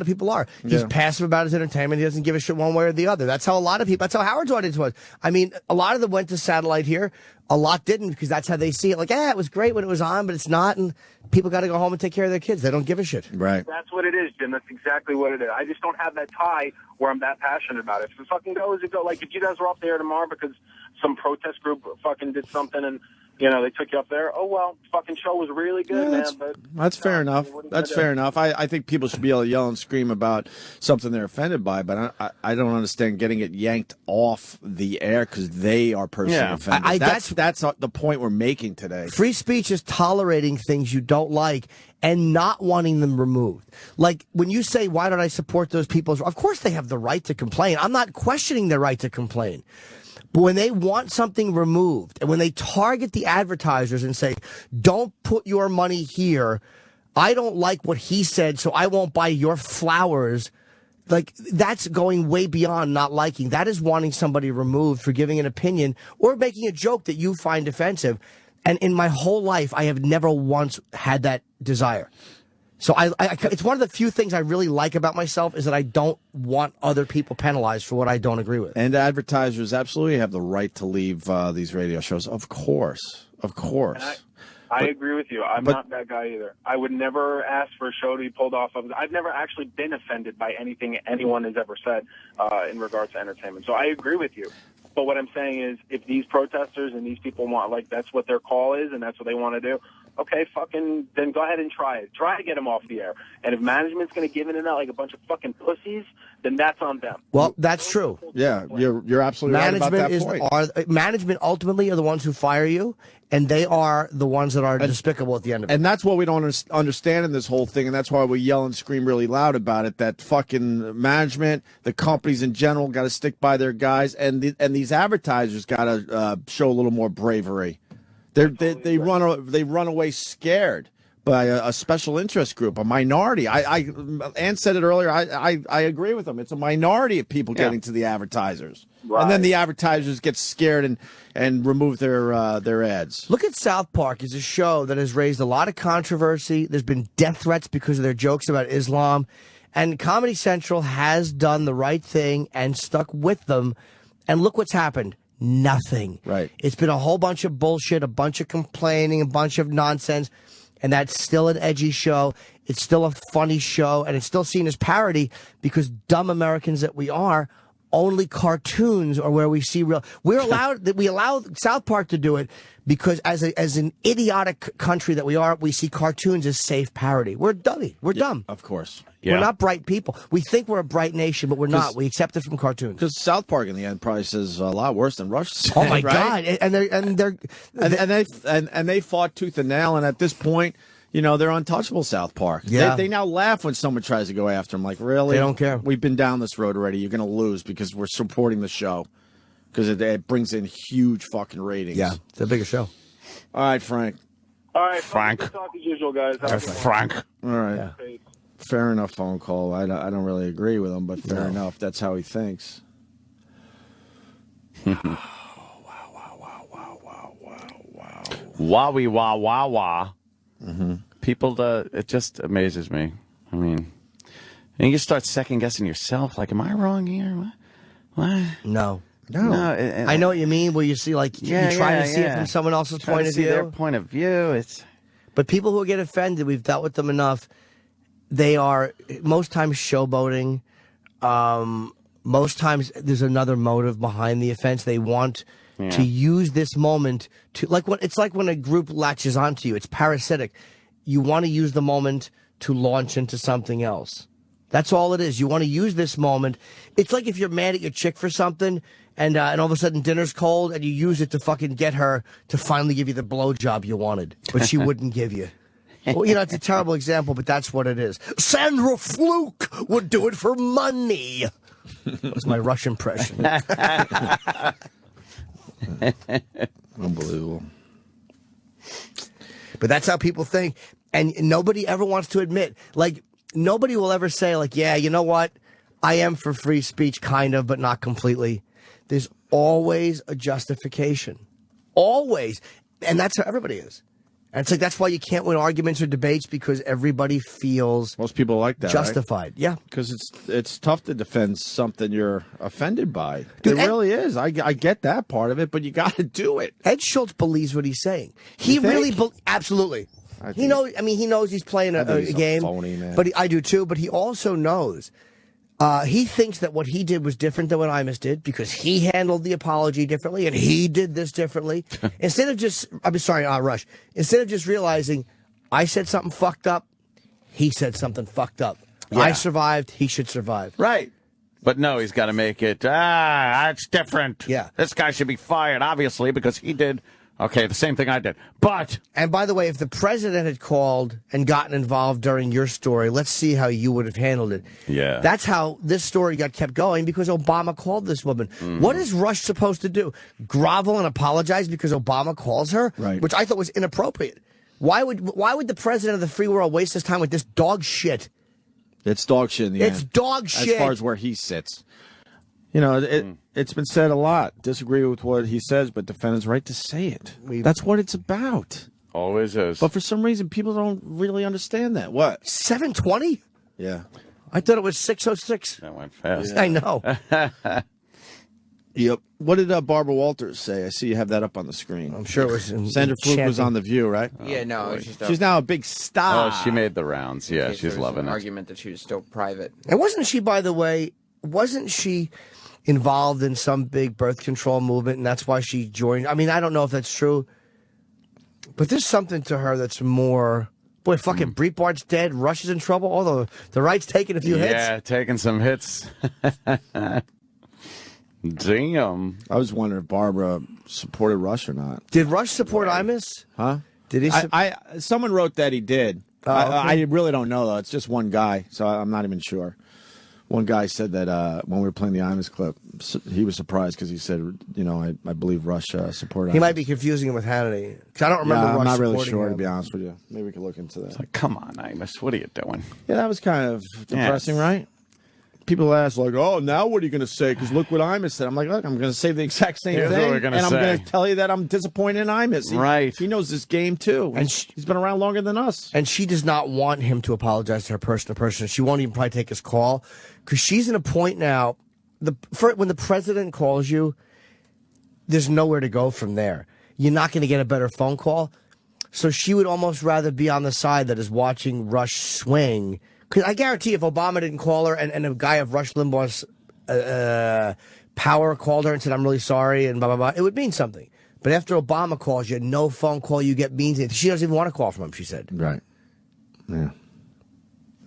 of people are. He's passive about his entertainment. He doesn't give a shit one way or the other. That's how a lot of people. That's how Howard's audience was. I mean, a lot of them went to satellite here. A lot didn't, because that's how they see it. It was great when it was on, but it's not. And people got to go home and take care of their kids. They don't give a shit. Right. That's what it is, Jim. That's exactly what it is. I just don't have that tie where I'm that passionate about it. If it fucking goes, it goes. Like if you guys were off the air tomorrow because some protest group fucking did something and they took you up there. Oh, well, fucking show was really good, man. But that's fair enough. That's fair enough. I think people should be able to yell and scream about something they're offended by, but I don't understand getting it yanked off the air because they are personally offended. That's the point we're making today. Free speech is tolerating things you don't like and not wanting them removed. Like when you say, why don't I support those people? Of course they have the right to complain. I'm not questioning their right to complain. But when they want something removed, and when they target the advertisers and say, don't put your money here, I don't like what he said, so I won't buy your flowers, that's going way beyond not liking. That is wanting somebody removed for giving an opinion or making a joke that you find offensive. And in my whole life, I have never once had that desire. So it's one of the few things I really like about myself is that I don't want other people penalized for what I don't agree with. And advertisers absolutely have the right to leave these radio shows. Of course. I agree with you. I'm not that guy either. I would never ask for a show to be pulled off of. I've never actually been offended by anything anyone has ever said in regards to entertainment. So I agree with you. But what I'm saying is, if these protesters and these people want, that's what their call is and that's what they want to do, okay, then go ahead and try it. Try to get them off the air. And if management's going to give in to that like a bunch of fucking pussies, then that's on them. Well, that's true. Yeah, you're absolutely right about that point. Management ultimately are the ones who fire you, and they are the ones that are despicable at the end of it. And that's what we don't understand in this whole thing, and that's why we yell and scream really loud about it, that fucking management, the companies in general got to stick by their guys, and these advertisers got to show a little more bravery. They run away scared. by a special interest group, a minority. Ann said it earlier. I agree with him. It's a minority of people getting to the advertisers. Right. And then the advertisers get scared and remove their ads. Look at South Park. It's a show that has raised a lot of controversy. There's been death threats because of their jokes about Islam. And Comedy Central has done the right thing and stuck with them. And look what's happened. Nothing. Right. It's been a whole bunch of bullshit, a bunch of complaining, a bunch of nonsense. And that's still an edgy show. It's still a funny show. And it's still seen as parody because dumb Americans that we are, only cartoons are where we see real. We allow South Park to do it because as an idiotic country that we are, we see cartoons as safe parody. We're dummy. We're dumb. Of course. Yeah. We're not bright people. We think we're a bright nation, but we're not. We accept it from cartoons. Because South Park in the end probably says a lot worse than Rush said. Oh my right? God! And they fought tooth and nail, and at this point, they're untouchable. South Park. Yeah. They now laugh when someone tries to go after them. Like, really? They don't care. We've been down this road already. You're going to lose because we're supporting the show because it brings in huge fucking ratings. Yeah, it's a bigger show. All right, Frank. All right, Frank. Good talk as usual, guys. Frank. All right. Yeah. Fair enough phone call. I don't really agree with him, but fair enough. That's how he thinks. Wow. Wowie wah wah wah. Mm-hmm. People, it just amazes me. I mean, and you start second guessing yourself. Like, am I wrong here? What? No. I know what you mean. Where you see, you try to see it from someone else's point of view. Their point of view. But people who get offended, we've dealt with them enough. They are most times showboating. Most times there's another motive behind the offense. They want to use this moment to it's like when a group latches onto you. It's parasitic. You want to use the moment to launch into something else. That's all it is. You want to use this moment. It's like if you're mad at your chick for something, and all of a sudden dinner's cold, and you use it to fucking get her to finally give you the blowjob you wanted, but she wouldn't give you. Well, it's a terrible example, but that's what it is. Sandra Fluke would do it for money. That was my Rush impression. Unbelievable. But that's how people think. And nobody ever wants to admit. Nobody will ever say, yeah, you know what? I am for free speech, kind of, but not completely. There's always a justification. Always. And that's how everybody is. And it's that's why you can't win arguments or debates, because everybody feels most people like that justified. Right? Yeah, because it's tough to defend something you're offended by. Dude, it really is. I get that part of it, but you got to do it. Ed Schultz believes what he's saying. He really absolutely. He knows. I mean, he knows he's playing a game. Phony, man. But I do too. But he also knows. He thinks that what he did was different than what Imus did because he handled the apology differently and he did this differently. Instead of just, I'm sorry, Rush. Instead of just realizing I said something fucked up, he said something fucked up. Yeah. I survived, he should survive. Right. But no, he's got to make it, it's different. Yeah. This guy should be fired, obviously, because he did, okay, the same thing I did. But. And by the way, if the president had called and gotten involved during your story, let's see how you would have handled it. Yeah. That's how this story got kept going, because Obama called this woman. Mm-hmm. What is Rush supposed to do? Grovel and apologize because Obama calls her? Right. Which I thought was inappropriate. Why would the president of the free world waste his time with this dog shit? It's dog shit in the end. It's dog shit. As far as where he sits. It's been said a lot. Disagree with what he says, but defend his right to say it. That's what it's about. Always is. But for some reason, people don't really understand that. What? 7:20? Yeah. I thought it was 6:06. That went fast. I know. Yep. What did Barbara Walters say? I see you have that up on the screen. I'm sure it was. Sandra Fluke was on The View, right? Yeah, no. She's now a big star. Oh, she made the rounds. Yeah, she's loving it. Argument that she was still private. And wasn't she, by the way, involved in some big birth control movement, and that's why she joined? I mean, I don't know if that's true, but there's something to her that's more. Boy, fucking Breitbart's dead. Rush is in trouble. Although the right's taking a few hits. Yeah, taking some hits. Damn. I was wondering if Barbara supported Rush or not. Did Rush support Imus? Huh? Did he? Someone wrote that he did. Oh, okay. I really don't know, though. It's just one guy, so I'm not even sure One guy said that when we were playing the Imus clip, he was surprised because he said, I believe Rush supported. He might be confusing him with Hannity because I don't remember. I'm Rush not really supporting sure, him. to be honest with you. Maybe we could look into that. It's like, come on, Imus, what are you doing? Yeah, that was kind of depressing, right? People ask, like, oh, now what are you going to say? Because look what Imus said. I'm like, look, I'm going to say the exact same Here's thing. what we're gonna and I'm say. going to tell you that I'm disappointed in Imus. Right. He knows this game, too. And he's been around longer than us. And she does not want him to apologize to her person to person. She won't even probably take his call because she's in a point now. When the president calls you, there's nowhere to go from there. You're not going to get a better phone call. So she would almost rather be on the side that is watching Rush swing. Because I guarantee if Obama didn't call her and a guy of Rush Limbaugh's power called her and said, I'm really sorry, and blah, blah, blah, it would mean something. But after Obama calls you, no phone call you get means anything. She doesn't even want to call from him, she said. Right. Yeah.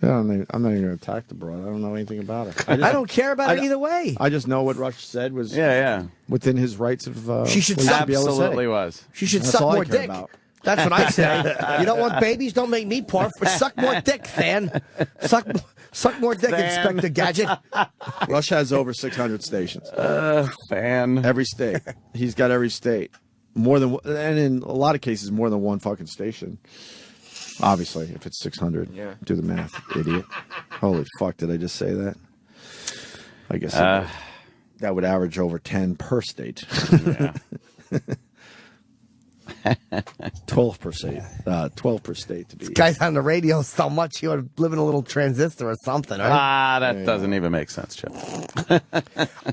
Yeah, I'm not even going to attack the broad. I don't know anything about it. I don't care about it either way. I just know what Rush said was within his rights of she should absolutely was. She should suck more dick. That's what I say. You don't want babies? Don't make me pork, but suck more dick, fan. Suck more dick, Inspector Gadget. Rush has over 600 stations. Fan. Every state. He's got every state. More than, and in a lot of cases, more than one fucking station. Obviously, if it's 600. Yeah. Do the math, idiot. Holy fuck, did I just say that? I guess that would average over 10 per state. Yeah. 12 per state. 12 per state to be. This guy's on the radio so much he would live in a little transistor or something, right? That doesn't even make sense, Chip.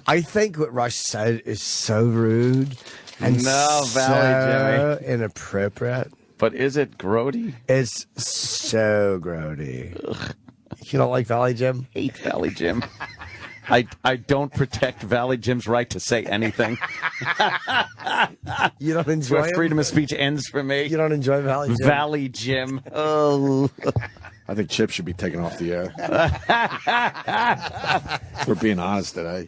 I think what Rush said is so rude and Valley Jimmy. Inappropriate. But is it grody? It's so grody. Ugh. You don't like Valley Jim? Hate Valley Jim. I don't protect Valley Jim's right to say anything. You don't enjoy Where freedom of speech ends for me. You don't enjoy Valley Jim? Valley Jim. Oh. I think Chip should be taken off the air. We're being honest today.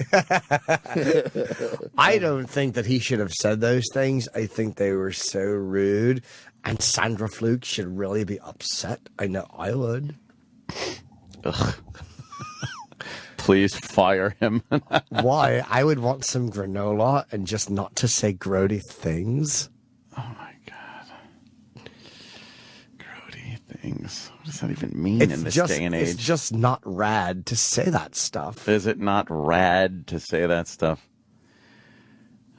I don't think that he should have said those things. I think they were so rude. And Sandra Fluke should really be upset. I know I would. Ugh. Please fire him. Why? I would want some granola and just not to say grody things. Oh, my God. Grody things. What does that even mean in this day and age? It's just not rad to say that stuff. Is it not rad to say that stuff?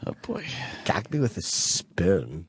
Oh, boy. Gag me with a spoon.